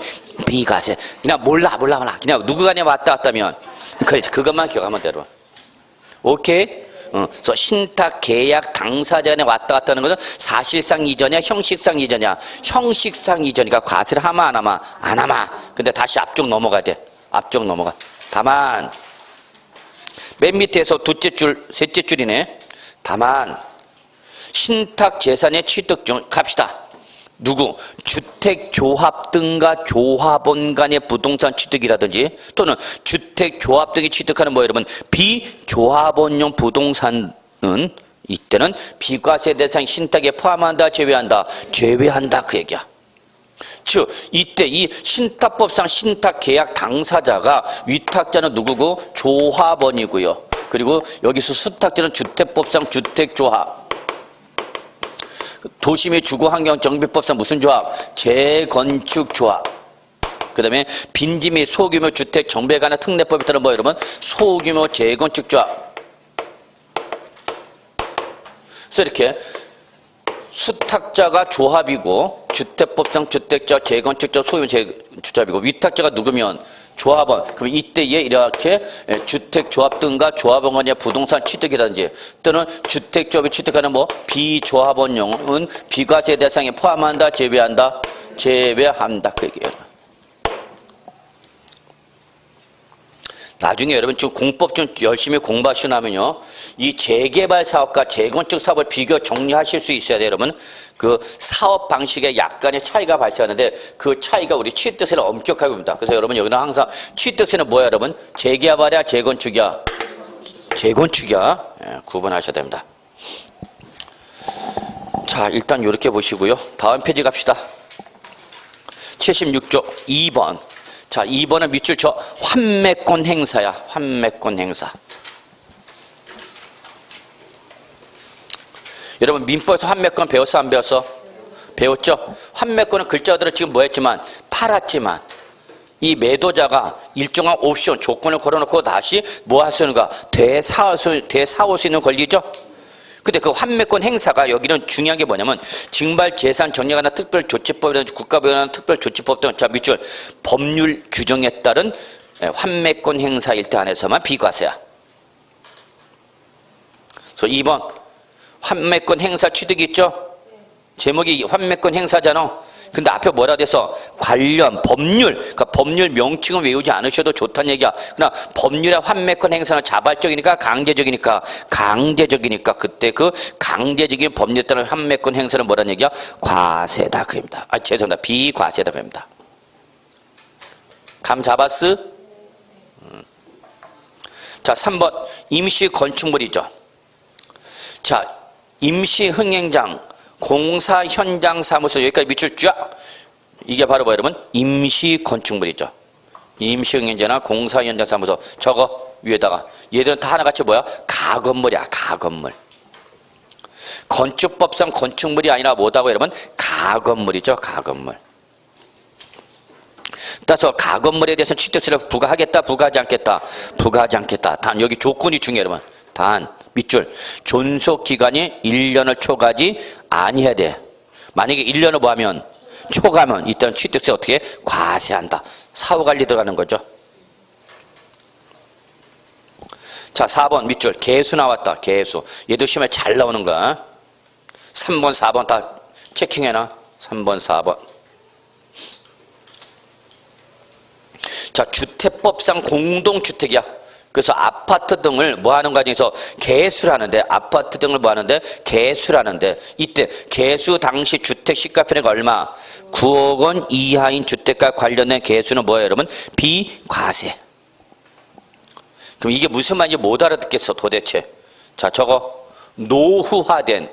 비과세. 그냥 몰라. 그냥 누구 간에 왔다 갔다 하면 그렇지. 그것만 기억하면 돼 여러분. 오케이? 그래서 신탁 계약 당사자 간에 왔다 갔다 하는 것은 사실상 이전이야, 형식상 이전이야. 형식상 이전이니까 과세를 하마 안 하마? 안 하마. 근데 다시 앞쪽 넘어가야 돼. 앞쪽 넘어가. 다만 맨 밑에서 둘째 줄, 셋째 줄이네. 다만 신탁 재산의 취득 중 갑시다. 누구? 주택조합 등과 조합원 간의 부동산 취득이라든지 또는 주택조합 등이 취득하는 뭐 여러분 비조합원용 부동산은 이때는 비과세 대상 신탁에 포함한다 제외한다? 제외한다 그 얘기야. 즉 이때 이 신탁법상 신탁계약 당사자가 위탁자는 누구고? 조합원이고요. 그리고 여기서 수탁자는 주택법상 주택조합 도시및 주거환경정비법상 무슨 조합? 재건축조합. 그 다음에 빈지 및 소규모 주택 정비에 관한 특례법에 따른 뭐 여러분? 소규모 재건축조합. 그래서 이렇게 수탁자가 조합이고 주택법상 주택자 재건축자 소규모 재건축조합이고 위탁자가 누구면? 조합원. 그럼 이때에 이렇게 주택조합 등과 조합원 간의 부동산 취득이라든지 또는 주택조합이 취득하는 뭐 비조합원용은 비과세 대상에 포함한다 제외한다? 제외한다 그 얘기예요. 나중에 여러분 지금 공법 좀 열심히 공부하시려면요 이 재개발 사업과 재건축 사업을 비교 정리하실 수 있어야 돼요 여러분. 그 사업 방식에 약간의 차이가 발생하는데 그 차이가 우리 취득세를 엄격하게 봅니다. 그래서 여러분 여기는 항상 취득세는 뭐야 여러분? 재개발이야 재건축이야? 재건축이야. 예, 구분하셔야 됩니다. 자 일단 이렇게 보시고요. 다음 페이지 갑시다. 76조 2번. 자, 2번은 밑줄 쳐. 환매권 행사야. 환매권 행사. 여러분 민법에서 환매권 배웠어 안 배웠어? 배웠죠? 환매권은 글자 그대로 지금 뭐 했지만 팔았지만 이 매도자가 일정한 옵션 조건을 걸어놓고 다시 뭐 할 수 있는가? 되사올 수 있는 권리죠? 근데 그 환매권 행사가 여기는 중요한 게 뭐냐면 징발 재산 정리에 관한 특별조치법이라든지 국가보유에 관한 특별조치법 등 자 밑줄 법률 규정에 따른 환매권 행사일 때 안에서만 비과세야. 그래서 2번 환매권 행사 취득이 있죠? 제목이 환매권 행사잖아. 근데 앞에 뭐라 돼서 관련 법률, 그러니까 법률 명칭은 외우지 않으셔도 좋다는 얘기야. 그러나 법률의 환매권 행사는 자발적이니까 강제적이니까 그때 그 강제적인 법률에 따른 환매권 행사는 뭐라는 얘기야? 과세다 그입니다. 아 죄송합니다. 비과세다 그입니다. 감 잡았어? 자 3번 임시 건축물이죠. 자 임시 흥행장 공사 현장 사무소 여기까지 밑줄 쫙 이게 바로 뭐 여러분 임시 건축물이죠. 임시 응행자나 공사 현장 사무소 저거 위에다가 얘들은 다 하나같이 뭐야? 가건물이야. 가건물. 건축법상 건축물이 아니라 뭐다고 여러분? 가건물이죠. 가건물. 따라서 가건물에 대해서 취득세를 부과하겠다 부과하지 않겠다? 부과하지 않겠다. 단 여기 조건이 중요해요 여러분. 단 밑줄 존속기간이 1년을 초과하지 아니해야 돼. 만약에 1년을 뭐하면 초과하면 이때는 취득세 어떻게 과세한다. 사후관리 들어가는 거죠. 자 4번 밑줄 개수 나왔다. 개수 얘도 시험에 잘 나오는 거야. 3번 4번 다 체킹해놔. 3번 4번. 자 주택법상 공동주택이야. 그래서 아파트 등을 뭐 하는 과정에서 개수를 하는데 아파트 등을 뭐 하는데 개수를 하는데 이때 개수 당시 주택 시가편의가 얼마? 9억 원 이하인 주택과 관련된 개수는 뭐예요 여러분? 비과세. 그럼 이게 무슨 말인지 못 알아듣겠어 도대체. 자 저거 노후화된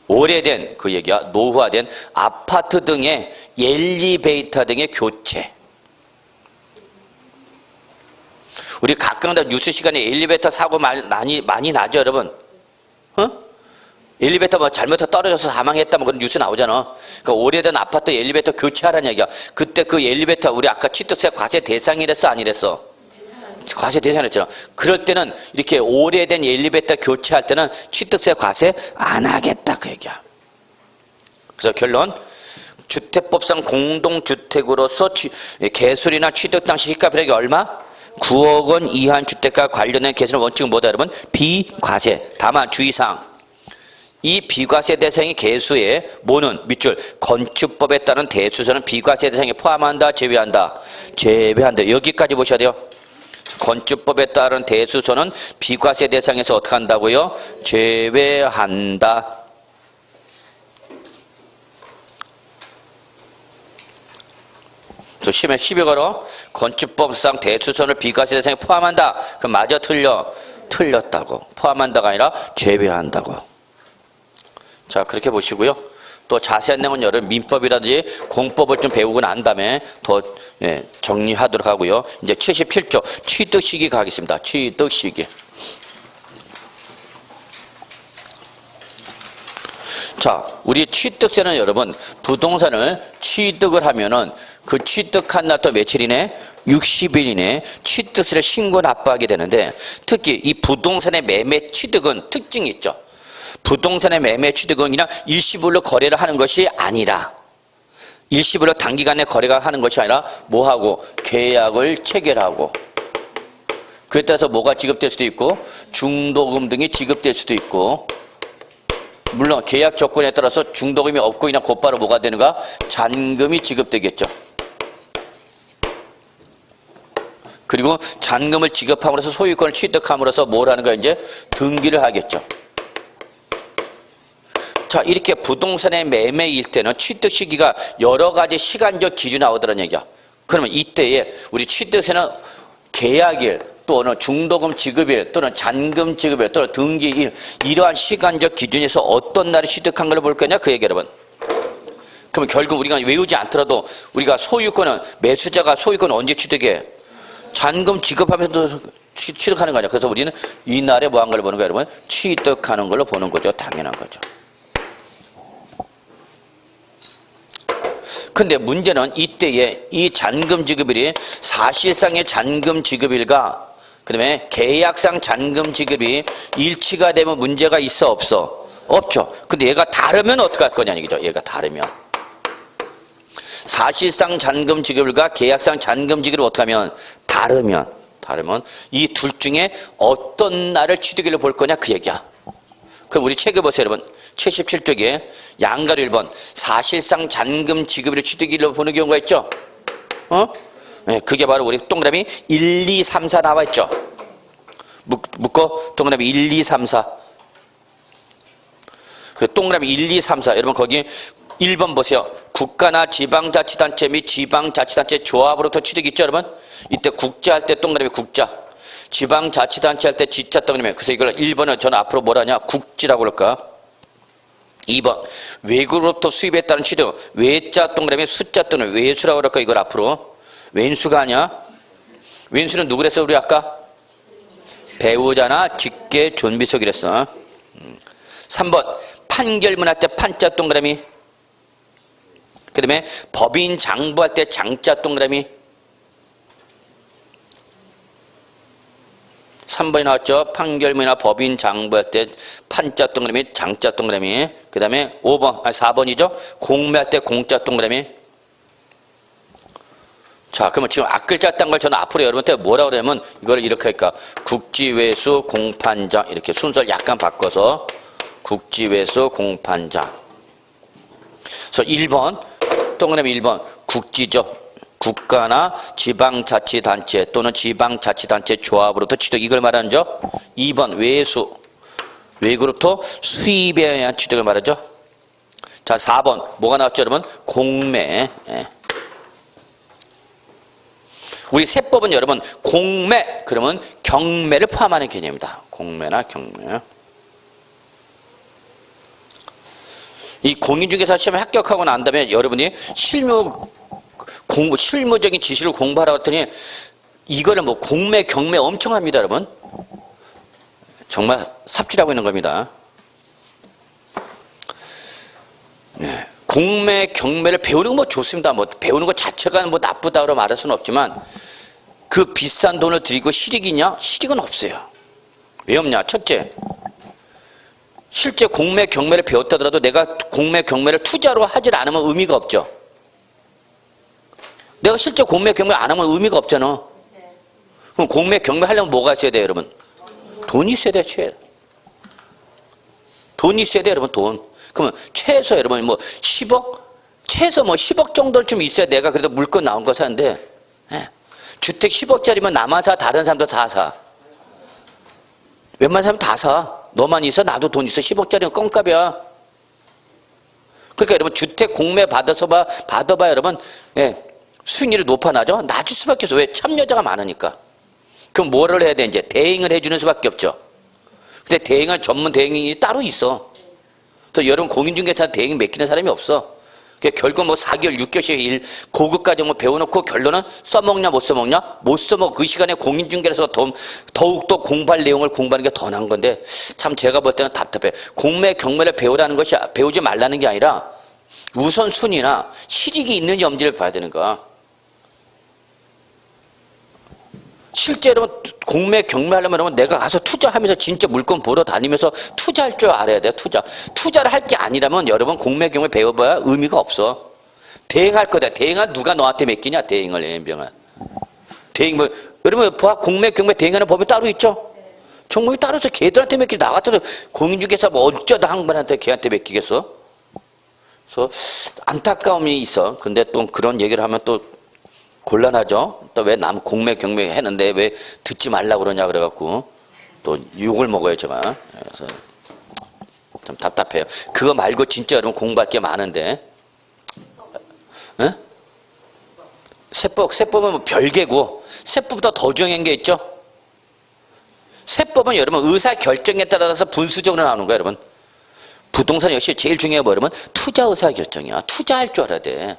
오래된 그 얘기야. 노후화된 아파트 등의 엘리베이터 등의 교체. 우리 가끔가다 뉴스 시간에 엘리베이터 사고 많이 나죠 여러분? 어? 엘리베이터 뭐 잘못해서 떨어져서 사망했다 뭐 그런 뉴스 나오잖아. 그러니까 오래된 아파트 엘리베이터 교체하라는 얘기야. 그때 그 엘리베이터 우리 아까 취득세 과세 대상이랬어 아니랬어? 과세 대상이랬잖아. 그럴 때는 이렇게 오래된 엘리베이터 교체할 때는 취득세 과세 안 하겠다 그 얘기야. 그래서 결론, 주택법상 공동주택으로서 개수리나 취득 당시 시가별액이 얼마? 9억 원 이하 주택과 관련된 개수는 원칙은 뭐다 여러분? 비과세. 다만 주의사항, 이 비과세 대상의 개수에 뭐는 밑줄 건축법에 따른 대수서는 비과세 대상에 포함한다 제외한다? 제외한다. 여기까지 보셔야 돼요. 건축법에 따른 대수서는 비과세 대상에서 어떻게 한다고요? 제외한다. 조심해. 시비 걸어. 건축법상 대수선을 비과세 대상에 포함한다. 그럼 맞아 틀려? 틀렸다고. 포함한다가 아니라 제외한다고. 자, 그렇게 보시고요. 또 자세한 내용은 여러분 민법이라든지 공법을 좀 배우고 난 다음에 더 정리하도록 하고요. 이제 77조 취득 시기 가겠습니다. 취득 시기. 자, 우리 취득세는 여러분 부동산을 취득을 하면은 그 취득한 날부터 며칠이네? 60일 이내 취득세를 신고 납부하게 되는데, 특히 이 부동산의 매매 취득은 특징이 있죠. 부동산의 매매 취득은 그냥 일시불로 거래를 하는 것이 아니라, 일시불로 단기간에 거래가 하는 것이 아니라 뭐하고? 계약을 체결하고, 그에 따라서 뭐가 지급될 수도 있고 중도금 등이 지급될 수도 있고, 물론 계약 조건에 따라서 중도금이 없고 그냥 곧바로 뭐가 되는가? 잔금이 지급되겠죠. 그리고 잔금을 지급함으로써 소유권을 취득함으로써 뭘 하는 거야? 이제 등기를 하겠죠. 자, 이렇게 부동산의 매매일 때는 취득 시기가 여러 가지 시간적 기준이 나오더라는 얘기야. 그러면 이때에 우리 취득세는 계약일, 또는 중도금 지급일, 또는 잔금 지급일, 또는 등기일, 이러한 시간적 기준에서 어떤 날에 취득한 걸 볼 거냐? 그 얘기 여러분. 그러면 결국 우리가 외우지 않더라도 우리가 소유권은, 매수자가 소유권을 언제 취득해? 잔금 지급하면서 취득하는 거 아니야. 그래서 우리는 이날에 뭐 한 걸 보는 거야, 여러분? 취득하는 걸로 보는 거죠. 당연한 거죠. 근데 문제는 이때에 이 잔금 지급일이 사실상의 잔금 지급일과 그다음에 계약상 잔금 지급이 일치가 되면 문제가 있어 없어? 없죠. 근데 얘가 다르면 어떻게 할 거냐 이거죠. 얘가 다르면. 사실상 잔금 지급일과 계약상 잔금 지급을 어떻게 하면? 다르면 이 둘 중에 어떤 날을 취득일로 볼 거냐 그 얘기야. 그럼 우리 책을 보세요 여러분. 77쪽에 양가로 1번 사실상 잔금 지급일을 취득일로 보는 경우가 있죠. 네, 그게 바로 우리 동그라미 1, 2, 3, 4 나와 있죠. 묶어 동그라미 1, 2, 3, 4. 동그라미 1, 2, 3, 4. 여러분 거기 1번 보세요. 국가나 지방자치단체 및 지방자치단체 조합으로부터 취득 있죠 여러분. 이때 국자 할 때 동그라미 국자, 지방자치단체 할 때 지자 동그라미. 그래서 이걸 1번은 저는 앞으로 뭐라냐? 국지라고 그럴까? 2번 외국으로부터 수입에 따른 취득, 외자 동그라미 숫자 또는 외수라고 그럴까? 이걸 앞으로 왼수가 아니야. 왼수는 누구랬어 우리 아까? 배우자나 직계 존비속이랬어. 3번 판결문할 때 판자 동그라미, 그 다음에 법인 장부할 때 장자 동그라미. 3번이 나왔죠. 판결문이나 법인 장부할 때 판자 동그라미, 장자 동그라미. 그 다음에 4번이죠. 공매할 때 공자 동그라미. 자, 그러면 지금 앞글자 딴 걸 저는 앞으로 여러분한테 뭐라고 그러냐면 이걸 이렇게 할까? 국지외수 공판장, 이렇게 순서를 약간 바꿔서 국지외수 공판장. 그래서 1번 동그라미 1번 국지죠. 국가나 지방자치단체 또는 지방자치단체 조합으로부터 취득, 이걸 말하는죠. 2번 외수, 외국으로부터 수입에 의한 취득을 말하죠. 자, 4번 뭐가 나왔죠 여러분? 공매. 우리 세법은 여러분 공매 그러면 경매를 포함하는 개념입니다. 공매나 경매. 이 공인중개사 시험에 합격하고 난 다음에 여러분이 실무적인 지식을 공부하라고 했더니 이거를 뭐 공매, 경매 엄청 합니다, 여러분. 정말 삽질하고 있는 겁니다. 공매, 경매를 배우는 거 뭐 좋습니다. 뭐 배우는 거 자체가 뭐 나쁘다고 말할 수는 없지만 그 비싼 돈을 들이고 실익이 있냐? 실익은 없어요. 왜 없냐? 첫째, 실제 공매, 경매를 배웠다더라도 내가 공매, 경매를 투자로 하질 않으면 의미가 없죠. 내가 실제 공매, 경매 안 하면 의미가 없잖아. 그럼 공매, 경매 하려면 뭐가 있어야 돼요, 여러분? 돈이 있어야 돼요, 최소. 돈이 있어야 돼요, 여러분, 돈. 그러면 최소 여러분 뭐 10억? 최소 뭐 10억 정도를 좀 있어야 내가 그래도 물건 나온 거 사는데, 주택 10억짜리면 나만 사, 다른 사람도 다 사. 웬만한 사람 다 사. 너만 있어, 나도 돈 있어. 10억짜리는 껌값이야. 그러니까 여러분 주택 공매 받아봐 여러분, 수익률이 높아나죠? 낮을 수밖에 없어. 왜? 참여자가 많으니까. 그럼 뭐를 해야 돼? 이제 대행을 해주는 수밖에 없죠. 근데 대행은 전문 대행이 따로 있어. 또 여러분 공인중개사 대행 맡기는 사람이 없어. 그러니까 결국 뭐 4개월, 6개월씩 일 고급 과정을 배워놓고 결론은 써먹냐 못 써먹냐? 못 써먹고 그 시간에 공인중개사에서 더욱더 공부할 내용을 공부하는 게 더 나은 건데 참 제가 볼 때는 답답해. 공매, 경매를 배우라는 것이 배우지 말라는 게 아니라 우선순위나 실익이 있는지 없는지를 봐야 되는 거야. 실제 여러분 공매, 경매하려면 내가 가서 투자하면서 진짜 물건 보러 다니면서 투자할 줄 알아야 돼. 투자를 할 게 아니라면 여러분 공매, 경매 배워봐야 의미가 없어. 대행할 거다. 대행을 누가 너한테 맡기냐? 대행을. 연병을. 대행 뭐 여러분 공매, 경매 대행하는 법이 따로 있죠? 정법이 따로 있어. 걔들한테 맡기지. 나 같아도 공인중개사 뭐 어쩌다 한분한테 걔한테 맡기겠어? 그래서 안타까움이 있어. 근데 또 그런 얘기를 하면 또 곤란하죠. 또 왜 남 공매, 경매 했는데 왜 듣지 말라고 그러냐 그래갖고 또 욕을 먹어요 제가. 그래서 좀 답답해요. 그거 말고 진짜 여러분 공부할 게 많은데, 세법은 뭐 별개고 세법보다 더 중요한 게 있죠. 세법은 여러분 의사 결정에 따라서 분수적으로 나오는 거예요, 여러분. 부동산 역시 제일 중요한 거 여러분 투자 의사 결정이야. 투자할 줄 알아야 돼.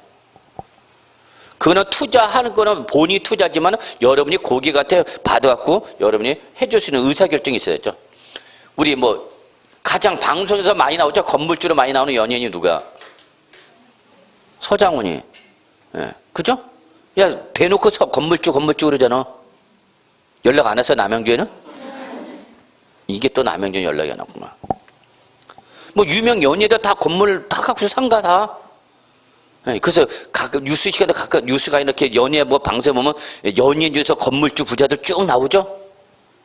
그거는 투자하는 거는 본인이 투자지만 여러분이 고객한테 받아갖고 여러분이 해줄 수 있는 의사결정이 있어야죠. 우리 뭐 가장 방송에서 많이 나오죠. 건물주로 많이 나오는 연예인이 누가? 서장훈이. 그죠? 야 대놓고 건물주 그러잖아. 연락 안 했어 남양주에는? 이게 또 남양주에 연락이 안 왔구만. 뭐 유명 연예인들 다 건물 다 갖고서 상가 다. 그래서 뉴스 시간에 가끔 뉴스가 이렇게 연예 뭐 방송에 보면 연예인 중에서 건물주 부자들 쭉 나오죠.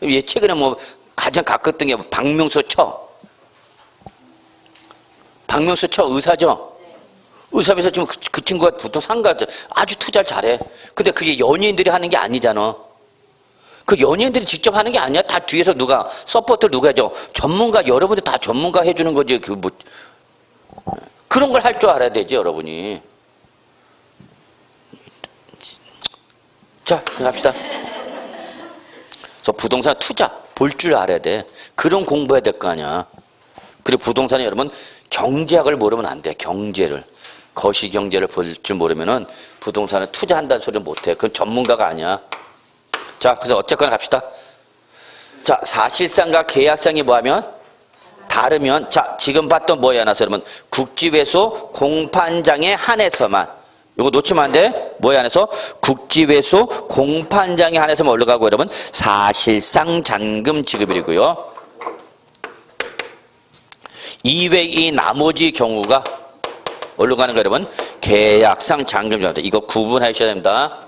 예 최근에 뭐 가장 가깝던 게 박명수 처 의사죠. 의사면서 지금 그 친구가 보통 상가죠. 아주 투자를 잘해. 근데 그게 연예인들이 하는 게 아니잖아. 그 연예인들이 직접 하는 게 아니야. 다 뒤에서 누가 서포트를 누가 해줘. 전문가 여러분들 다 전문가 해주는 거지. 그 뭐 그런 걸 할 줄 알아야 되지 여러분이. 자 갑시다. 그래서 부동산 투자 볼 줄 알아야 돼. 그런 공부해야 될 거 아니야. 그리고 부동산에 여러분 경제학을 모르면 안 돼. 경제를 거시경제를 볼 줄 모르면은 부동산에 투자한다는 소리를 못해. 그건 전문가가 아니야. 자 그래서 어쨌거나 갑시다. 자 사실상과 계약상이 뭐하면 다르면 자 지금 봤던 뭐에 한해서 여러분 국지회수 공판장에 한해서만 이거 놓치면 안 돼. 뭐에 한해서 국지회수 공판장에 한해서만 올라가고 여러분 사실상 잔금 지급이고요. 이외 이 나머지 경우가 올라가는 거 여러분 계약상 잔금 지급입니다. 이거 구분하셔야 됩니다.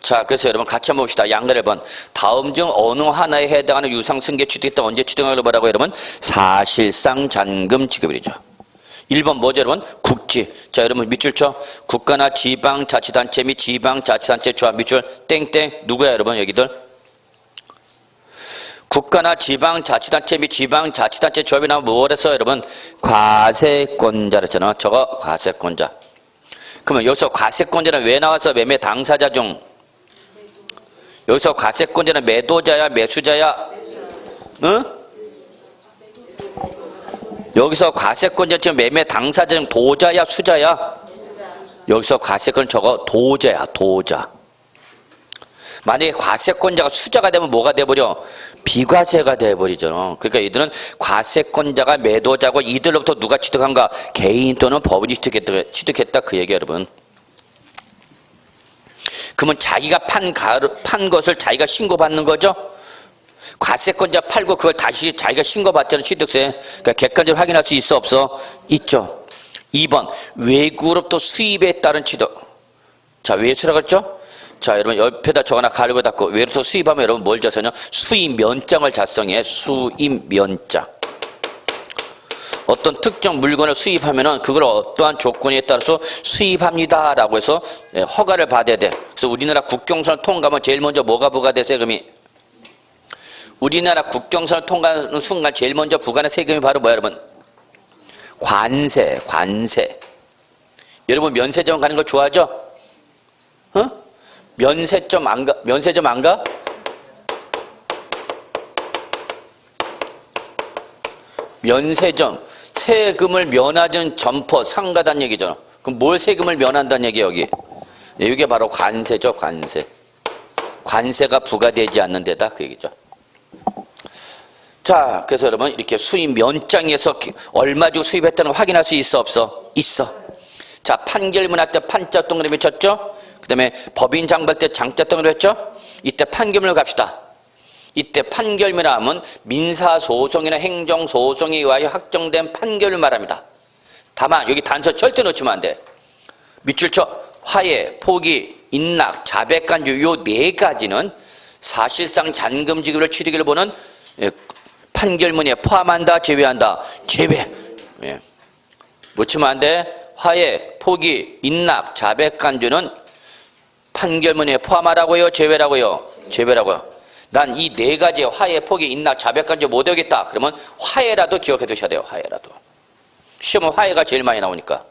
자, 그래서 여러분 같이 한번 봅시다. 양날 1번. 다음 중 어느 하나에 해당하는 유상승계 취득했다 언제 취득하려고 뭐라고 여러분? 사실상 잔금 지급이죠. 1번 뭐죠 여러분? 국지. 자 여러분 밑줄 쳐. 국가나 지방자치단체 및 지방자치단체 조합 밑줄 땡땡 누구야 여러분 여기들? 국가나 지방자치단체 및 지방자치단체 조합이 나오면 뭘 했어 여러분? 과세권자 그랬잖아. 저거 과세권자. 그러면 여기서 과세권자는 왜 나왔어? 매매 당사자 중. 여기서 과세권자는 매도자야 매수자야? 응? 여기서 과세권자 지금 매매 당사자 중 도자야 수자야? 여기서 과세권 저거 도자야 도자. 만약에 과세권자가 수자가 되면 뭐가 돼버려? 비과세가 돼버리죠. 그러니까 이들은 과세권자가 매도자고 이들로부터 누가 취득한가? 개인 또는 법인이 취득했다 그 얘기예요, 여러분. 그러면 자기가 판 것을 자기가 신고받는 거죠? 과세권자 팔고 그걸 다시 자기가 신고받자는 취득세. 그러니까 객관적으로 확인할 수 있어 없어? 있죠. 2번 외국으로부터 수입에 따른 취득. 자, 외수라고 했죠? 자, 여러분 옆에다 적어놔 가르고 닫고 외로부터 수입하면 여러분 뭘 자서냐? 수입면장을 작성해. 수입면장. 어떤 특정 물건을 수입하면은 그걸 어떠한 조건에 따라서 수입합니다라고 해서 허가를 받아야 돼. 그래서 우리나라 국경선을 통과하면 제일 먼저 뭐가 부과돼? 세금이. 우리나라 국경선을 통과하는 순간 제일 먼저 부과하는 세금이 바로 뭐야, 여러분? 관세. 여러분 면세점 가는 거 좋아하죠? 어? 면세점 안 가? 면세점 안 가? 면세점. 세금을 면하는 점포, 상가단 얘기죠. 그럼 뭘 세금을 면한다는 얘기예요, 여기? 이게 바로 관세죠, 관세. 관세가 부과되지 않는 데다, 그 얘기죠. 자, 그래서 여러분, 이렇게 수입 면장에서 얼마 주고 수입했다는 걸 확인할 수 있어, 없어? 있어. 자, 판결문 할 때 판자 동그라미 쳤죠? 그 다음에 법인 장부할 때 장자 동그라미 했죠? 이때 판결문을 갑시다. 이때 판결문이라 하면 민사소송이나 행정소송에 의하여 확정된 판결을 말합니다. 다만 여기 단서 절대 놓치면 안 돼. 밑줄 쳐. 화해, 포기, 인락, 자백간주 요 네 가지는 사실상 잔금지급을 취득을 보는 판결문에 포함한다, 제외한다? 제외. 놓치면 안 돼. 화해, 포기, 인락, 자백간주는 판결문에 포함하라고요, 제외라고요? 제외라고요. 난 이 네 가지 화해, 포기, 인락, 자백간주 못 외우겠다. 그러면 화해라도 기억해 두셔야 돼요. 화해라도. 시험은 화해가 제일 많이 나오니까.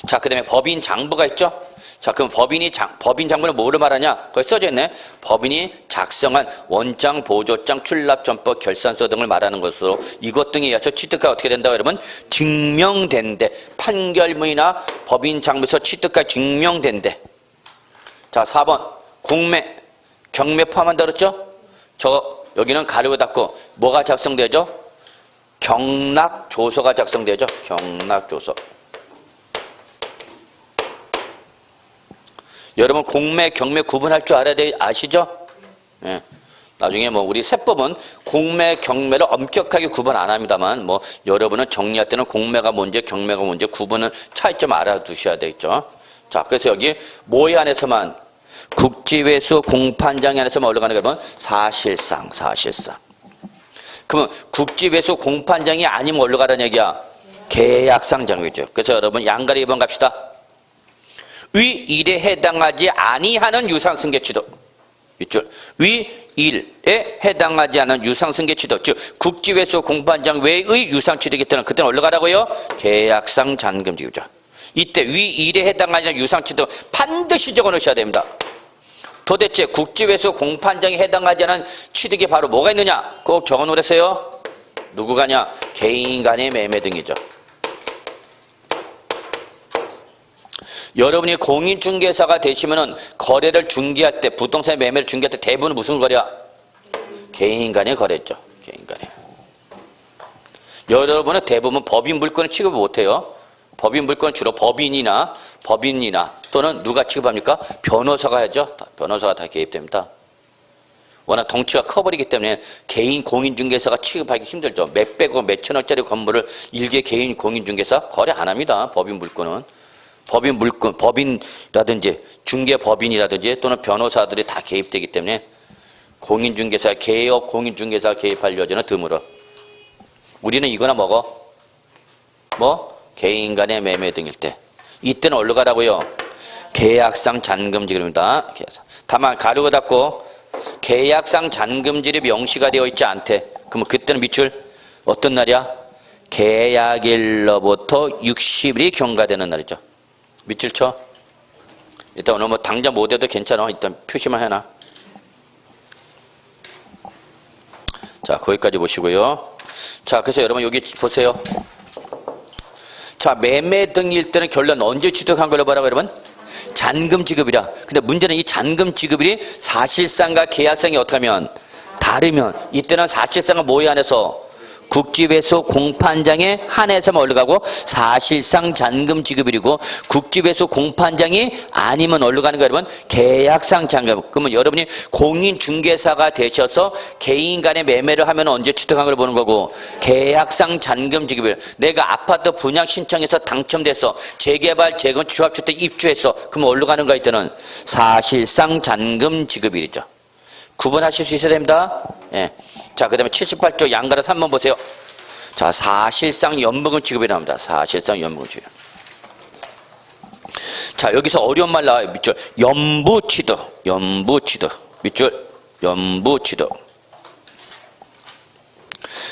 자, 그 다음에 법인 장부가 있죠? 자, 그럼 법인 장부는 뭐를 말하냐? 거기 써져 있네. 법인이 작성한 원장, 보조장, 출납점법, 결산서 등을 말하는 것으로 이것 등에 의해서 취득가 어떻게 된다고 여러분? 증명된대. 판결문이나 법인 장부에서 취득가 증명된대. 자, 4번 공매, 경매 포함한다 그랬죠? 여기는 가르고 닫고 뭐가 작성되죠? 경락조서가 작성되죠? 경락조서. 여러분 공매, 경매 구분할 줄 알아야 돼, 아시죠? 예. 나중에 뭐 우리 세법은 공매, 경매를 엄격하게 구분 안 합니다만 뭐 여러분은 정리할 때는 공매가 뭔지 경매가 뭔지 구분을 차이점 알아두셔야 되겠죠. 자, 그래서 여기 뭐에 한해서만 국지회수 공판장에 한해서만 올라가는 거면 사실상. 그러면 국지회수 공판장이 아니면 올라가라는 얘기야. 계약상 장이죠. 그래서 여러분 양가리 2번 갑시다. 위 일에 해당하지 아니하는 유상승계 취득. 밑줄. 위 일에 해당하지 않은 유상승계 취득. 즉 국지회수 공판장 외의 유상 취득이 때는 그때는 올라가라고요. 계약상 잔금지급이죠. 이때 위 일에 해당하지 않은 유상 취득 반드시 적어 놓으셔야 됩니다. 도대체 국지회수 공판장에 해당하지 않은 취득이 바로 뭐가 있느냐? 꼭 적어 놓으세요. 누구가냐? 개인 간의 매매 등이죠. 여러분이 공인중개사가 되시면은 거래를 중개할 때, 부동산 매매를 중개할 때 대부분 무슨 거래야? 개인 간의 거래죠. 개인 간의. 여러분은 대부분 법인 물건을 취급을 못해요. 법인 물건은 주로 법인이나 또는 누가 취급합니까? 변호사가 하죠. 변호사가 다 개입됩니다. 워낙 덩치가 커버리기 때문에 개인 공인중개사가 취급하기 힘들죠. 몇백억, 몇천억짜리 건물을 일개 개인 공인중개사 거래 안 합니다. 법인 물건은. 법인 물건, 법인이라든지 중개법인이라든지 또는 변호사들이 다 개입되기 때문에 공인중개사, 개업 공인중개사 개입할 여지는 드물어. 우리는 이거나 먹어. 뭐? 개인 간의 매매 등일 때. 이때는 어디로 가라고요? 계약상 잔금지급입니다. 다만 가르고 닫고 계약상 잔금지급이 명시가 되어 있지 않대. 그러면 그때는 밑줄 어떤 날이야? 계약일로부터 60일이 경과되는 날이죠. 밑줄 쳐. 일단 오늘 뭐 당장 못 해도 괜찮아. 일단 표시만 해놔. 자, 거기까지 보시고요. 자, 그래서 여러분 여기 보세요. 자, 매매 등일 때는 결론 언제 취득한 걸로 보라고 여러분? 잔금 지급이라. 근데 문제는 이 잔금 지급일이 사실상과 계약상이 어떻게 하면 다르면 이때는 사실상은 뭐에 한해서 국지배수 공판장에 한해서만 올라가고 사실상 잔금 지급일이고 국지배수 공판장이 아니면 올라가는 거 여러분 계약상 잔금. 그러면 여러분이 공인중개사가 되셔서 개인 간의 매매를 하면 언제 취득한 걸 보는 거고 계약상 잔금 지급일. 내가 아파트 분양 신청해서 당첨돼서 재개발 재건축 조합주택 입주했어. 그러면 올라가는 거 이때는 사실상 잔금 지급일이죠. 구분하실 수 있어야 됩니다. 예. 자, 그 다음에 78조 양가로 3번 보세요. 자, 사실상 연봉금 지급이 나옵니다. 사실상 연봉금 지급. 자, 여기서 어려운 말 나와요. 밑줄. 연부취득. 연부취득. 밑줄. 연부취득.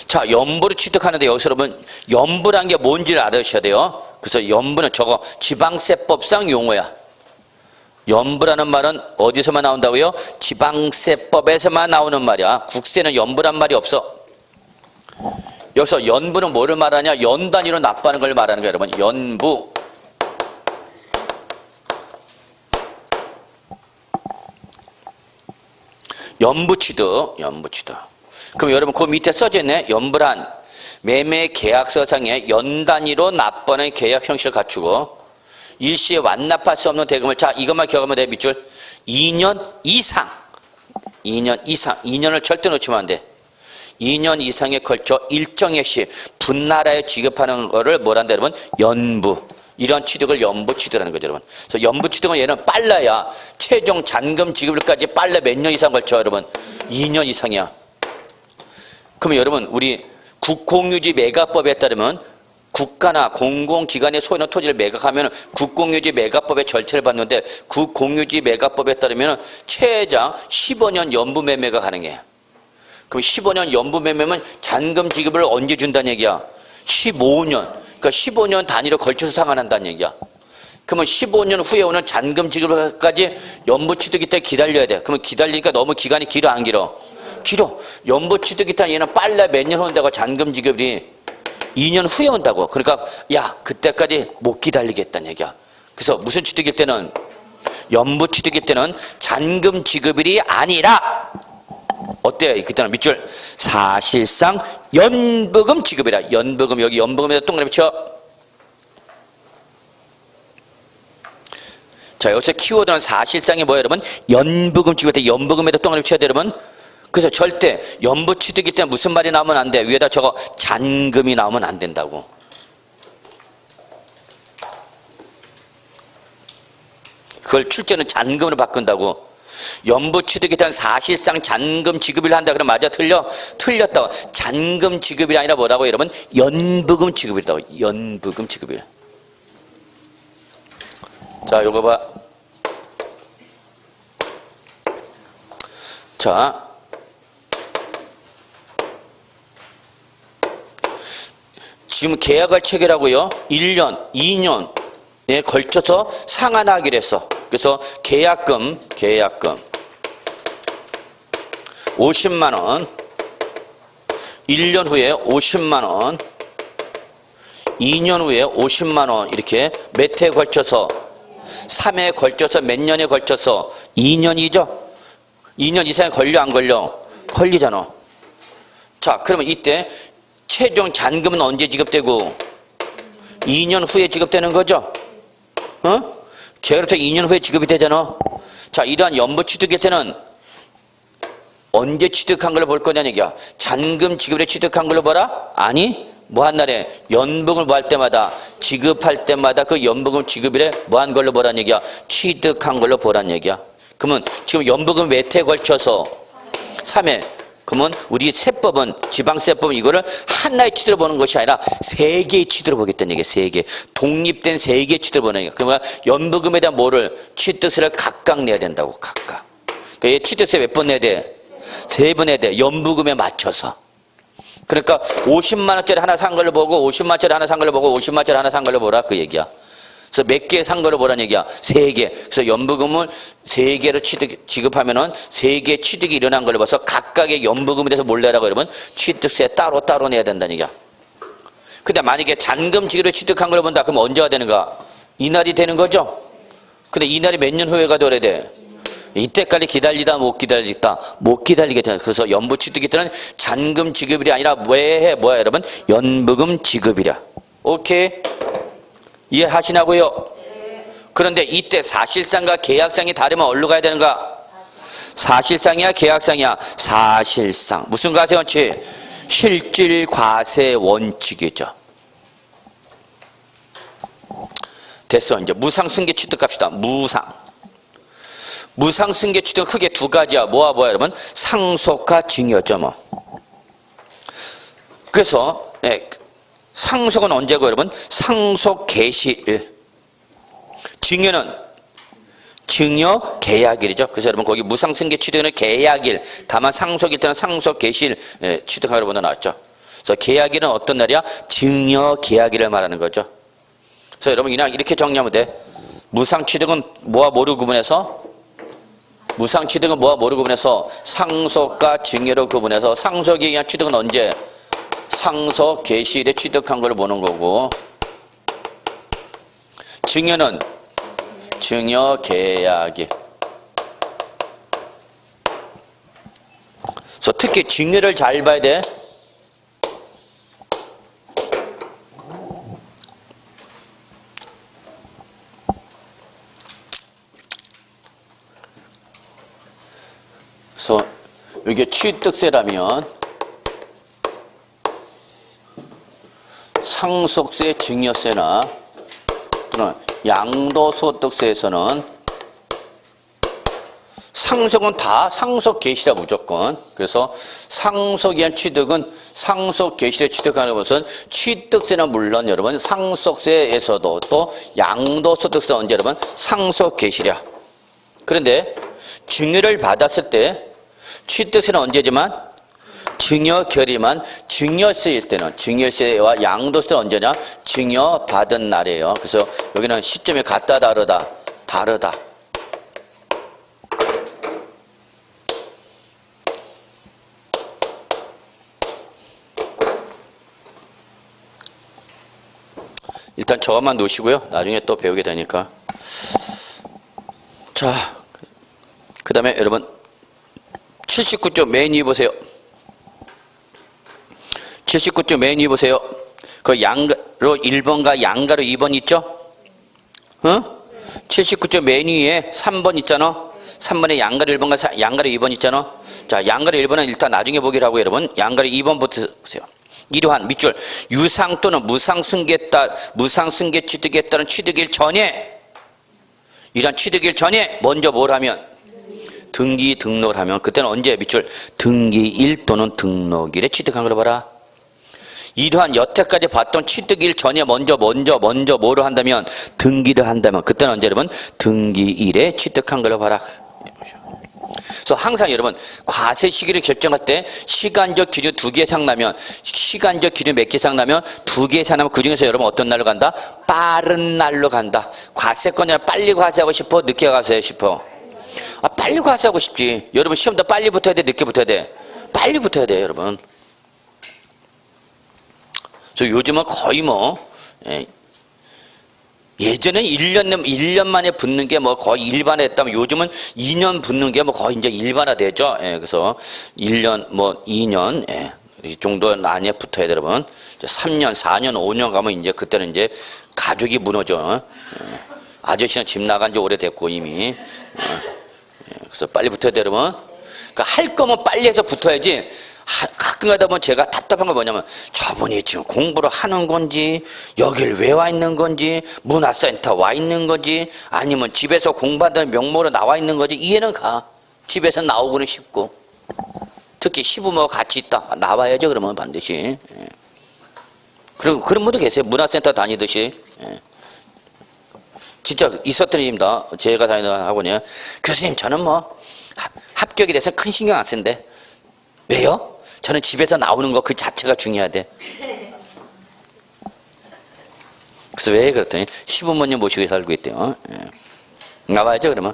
자, 연부를 취득하는데 여기서 여러분, 연부란 게 뭔지를 알아주셔야 돼요. 그래서 연부는 저거 지방세법상 용어야. 연부라는 말은 어디서만 나온다고요? 지방세법에서만 나오는 말이야. 국세는 연부란 말이 없어. 여기서 연부는 뭐를 말하냐? 연 단위로 납부하는 걸 말하는 거예요, 여러분. 연부. 연부취득. 연부취득. 그럼 여러분 그 밑에 써져 있네. 연부란 매매 계약서상에 연 단위로 납부하는 계약 형식을 갖추고 일시에 완납할 수 없는 대금을, 자, 이것만 기억하면 돼, 밑줄. 2년 이상. 2년 이상. 2년을 절대 놓치면 안 돼. 2년 이상에 걸쳐 일정액시 분나라에 지급하는 거를 뭐란다, 여러분? 연부. 이런 취득을 연부 취득하는 거죠, 여러분. 그래서 연부 취득은 얘는 빨라야 최종 잔금 지급일까지 빨라 몇 년 이상 걸쳐, 여러분? 2년 이상이야. 그러면 여러분, 우리 국공유지 매각법에 따르면 국가나 공공기관의 소유나 토지를 매각하면 국공유지 매각법의 절차를 받는데 국공유지 매각법에 따르면 최장 15년 연부 매매가 가능해. 그럼 15년 연부 매매면 잔금 지급을 언제 준다는 얘기야? 15년. 그러니까 15년 단위로 걸쳐서 상환한다는 얘기야. 그러면 15년 후에 오는 잔금 지급까지 연부 취득이 때 기다려야 돼. 그러면 기다리니까 너무 기간이 길어 안 길어? 길어. 연부 취득이 때 얘는 빨라 몇 년 온다고 잔금 지급이 2년 후에 온다고. 그러니까 야 그때까지 못 기다리겠다는 얘기야. 그래서 무슨 취득일 때는 연부 취득일 때는 잔금 지급일이 아니라 어때요? 그때는 밑줄 사실상 연부금 지급이라. 연부금 여기 연부금에다 동그라미 쳐. 자 여기서 키워드는 사실상이 뭐예요 여러분? 연부금 지급일 때 연부금에다 동그라미 쳐야 돼요 여러분. 그래서 절대 연부 취득일 때 무슨 말이 나오면 안 돼. 위에다 저거 잔금이 나오면 안 된다고. 그걸 출제는 잔금으로 바꾼다고. 연부 취득일 때는 사실상 잔금 지급을 한다. 그럼 맞아? 틀려? 틀렸다고. 잔금 지급이 아니라 뭐라고 여러분? 연부금 지급이라고. 연부금 지급일. 자 요거 봐. 자 지금 계약을 체결하고요. 1년, 2년에 걸쳐서 상환하기로 했어. 그래서 계약금 50만 원, 1년 후에 50만 원, 2년 후에 50만 원 이렇게 몇 해에 걸쳐서 3회에 걸쳐서 몇 년에 걸쳐서 2년이죠. 2년 이상에 걸려 안 걸려? 걸리잖아. 자 그러면 이때 최종 잔금은 언제 지급되고 2년 후에 지급되는 거죠. 계약부터 2년 후에 지급이 되잖아. 자 이러한 연부 취득일 때는 언제 취득한 걸 볼 거냐는 얘기야. 잔금 지급에 취득한 걸로 보라? 아니 뭐 한 날에 연봉을 뭐 할 때마다 지급할 때마다 그 연봉금 지급일에 뭐 한 걸로 보란 얘기야. 취득한 걸로 보란 얘기야. 그러면 지금 연봉금 몇 해 걸쳐서 3회. 그러면 우리 세법은 지방세법은 이거를 하나의 취득으로 보는 것이 아니라 세 개의 취득으로 보겠다는 얘기예요. 세 개. 독립된 세 개의 취득으로 보는 얘기예요. 그러니까 연부금에 대한 뭐를 취득세를 각각 내야 된다고. 각각. 그러니까 얘 취득세 몇 번 내야 돼? 3번 내야 돼. 연부금에 맞춰서. 그러니까 50만 원짜리 하나 산 걸로 보고 50만 원짜리 하나 산 걸로 보고 50만 원짜리 하나 산 걸로 보라 그 얘기야. 그래서 몇 개 산 걸로 보란 얘기야? 3개. 그래서 연부금을 3개로 지급하면은 3개 취득이 일어난 걸로 봐서 각각의 연부금에 대해서 뭘 내라고 여러분? 취득세 따로 내야 된다는 얘기야. 근데 만약에 잔금 지급을 취득한 걸로 본다. 그럼 언제가 되는가? 이날이 되는 거죠? 근데 이날이 몇 년 후에가 되어야 돼? 이때까지 기다리다 못 기다리겠다. 못 기다리겠다. 그래서 연부 취득일 때는 잔금 지급이 아니라 왜 뭐야 여러분? 연부금 지급이라. 오케이? 이해하시나고요? 그런데 이때 사실상과 계약상이 다르면 어디로 가야 되는가? 사실상이야 계약상이야? 사실상. 무슨 과세 원칙? 실질 과세 원칙이죠. 됐어. 이제 무상승계 취득합시다. 무상승계 취득은 크게 두 가지야. 뭐야 여러분? 상속과 증여죠 뭐. 그래서 상속은 언제고 여러분? 상속 개시일. 증여는 증여 계약일이죠. 그래서 여러분 거기 무상승계 취득은 계약일. 다만 상속일 때는 상속 개시일 취득하기로 보다 나왔죠. 그래서 계약일은 어떤 날이야? 증여 계약일을 말하는 거죠. 그래서 여러분 그냥 이렇게 정리하면 돼. 무상취득은 뭐와 뭐를 구분해서? 무상취득은 뭐와 뭐를 구분해서? 상속과 증여로 구분해서 상속에 의한 취득은 언제? 상속 개시일에 취득한 걸 보는 거고 증여는 증여 계약일. 그래서 특히 증여를 잘 봐야 돼. 그래서 이게 취득세라면 상속세, 증여세나 또는 양도소득세에서는 상속은 다 상속 개시라 무조건. 그래서 상속에 의한 취득은 상속 개시에 취득하는 것은 취득세는 물론 여러분 상속세에서도 또 양도소득세 언제 여러분 상속 개시랴. 그런데 증여를 받았을 때 취득세는 언제지만 증여결이만 증여세일 때는 증여세와 양도세는 언제냐? 증여받은 날이에요. 그래서 여기는 시점이 같다 다르다. 일단 저것만 놓으시고요. 나중에 또 배우게 되니까. 자, 그 다음에 여러분 79쪽 맨 위에 보세요. 79쪽 맨 위에 보세요. 그 양가로 1번과 양가로 2번 있죠? 79쪽 맨 위에 3번 있잖아. 3번에 양가로 1번과 양가로 2번 있잖아. 자, 양가로 1번은 일단 나중에 보기로 하고 여러분 양가로 2번부터 보세요. 이러한 밑줄 유상 또는 무상승계 취득에 따른 취득일 전에 이러한 취득일 전에 먼저 뭘 하면 등기 등록을 하면 그때는 언제 밑줄 등기일 또는 등록일에 취득한 걸 봐라. 이러한 여태까지 봤던 취득일 전에 먼저 뭐를 한다면 등기를 한다면 그때는 언제 여러분 등기일에 취득한 걸 봐라. 그래서 항상 여러분 과세 시기를 결정할 때 시간적 기준 2개 이상 나면 시간적 기준 몇 개 이상 나면 2개 이상 나면 그 중에서 여러분 어떤 날로 간다? 빠른 날로 간다. 과세권이라 빨리 과세하고 싶어? 늦게 과세하고 싶어? 빨리 과세하고 싶지. 여러분 시험도 빨리 붙어야 돼? 늦게 붙어야 돼? 빨리 붙어야 돼 여러분. 그래서 요즘은 거의 예전엔 1년 만에 붙는 게 거의 일반화됐다면 요즘은 2년 붙는 게 거의 이제 일반화되죠. 그래서 1년 2년 이 정도 안에 붙어야 돼 여러분. 3년, 4년, 5년 가면 이제 그때는 이제 가족이 무너져. 아저씨는 집 나간 지 오래됐고 이미. 그래서 빨리 붙어야 돼 여러분. 그러니까 할 거면 빨리 해서 붙어야지. 가끔 가다 보면 제가 답답한 거 뭐냐면 저분이 지금 공부를 하는 건지 여길 왜 와 있는 건지 문화센터 와 있는 건지 아니면 집에서 공부한다는 명목으로 나와 있는 건지 이해는 가. 집에서 나오고는 쉽고 특히 시부모가 같이 있다 나와야죠. 그러면 반드시. 그리고 그런 분도 계세요. 문화센터 다니듯이. 진짜 있었던 일입니다. 제가 다니는 학원이에요. 교수님 저는 합격이 돼서 큰 신경 안 쓰는데 왜요? 저는 집에서 나오는 거 그 자체가 중요하대. 그래서 왜 그랬더니 시부모님 모시고 살고 있대요. 나와야죠 그러면.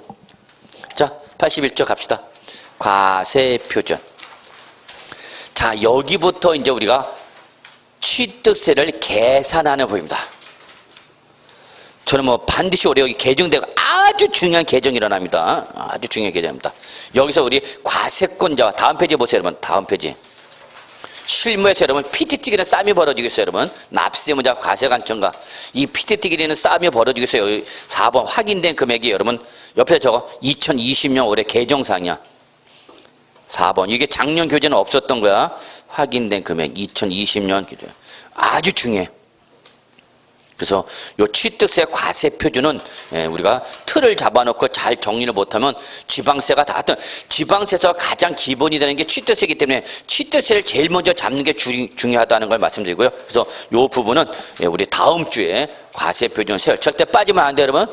자 81쪽 갑시다. 과세표준. 자 여기부터 이제 우리가 취득세를 계산하는 부분입니다. 저는 뭐 반드시 올해 여기 개정되고 아주 중요한 개정이 일어납니다. 아주 중요한 개정입니다. 여기서 우리 과세권자와 다음 페이지 보세요, 여러분. 다음 페이지. 실무에서 여러분 피티튀기는 싸움이 벌어지겠어요, 여러분. 납세문자 과세관청과 이 피티튀기는 싸움이 벌어지겠어요. 4번 확인된 금액이 여러분 옆에 저거 2020년 올해 개정상이야. 4번 이게 작년 교재는 없었던 거야. 확인된 금액 2020년 교재 아주 중요해. 그래서 요 취득세 과세 표준은 우리가 틀을 잡아놓고 잘 정리를 못하면 지방세가 다 하여튼 지방세에서 가장 기본이 되는 게 취득세이기 때문에 취득세를 제일 먼저 잡는 게 중요하다는 걸 말씀드리고요. 그래서 요 부분은 우리 다음 주에 과세 표준 세율 절대 빠지면 안 돼, 여러분.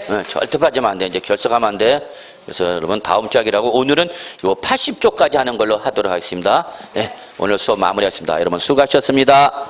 네, 절대 빠지면 안 돼. 이제 결석하면 안 돼. 그래서 여러분 다음 주 하기라고 오늘은 요 80조까지 하는 걸로 하도록 하겠습니다. 네, 오늘 수업 마무리하겠습니다. 여러분 수고하셨습니다.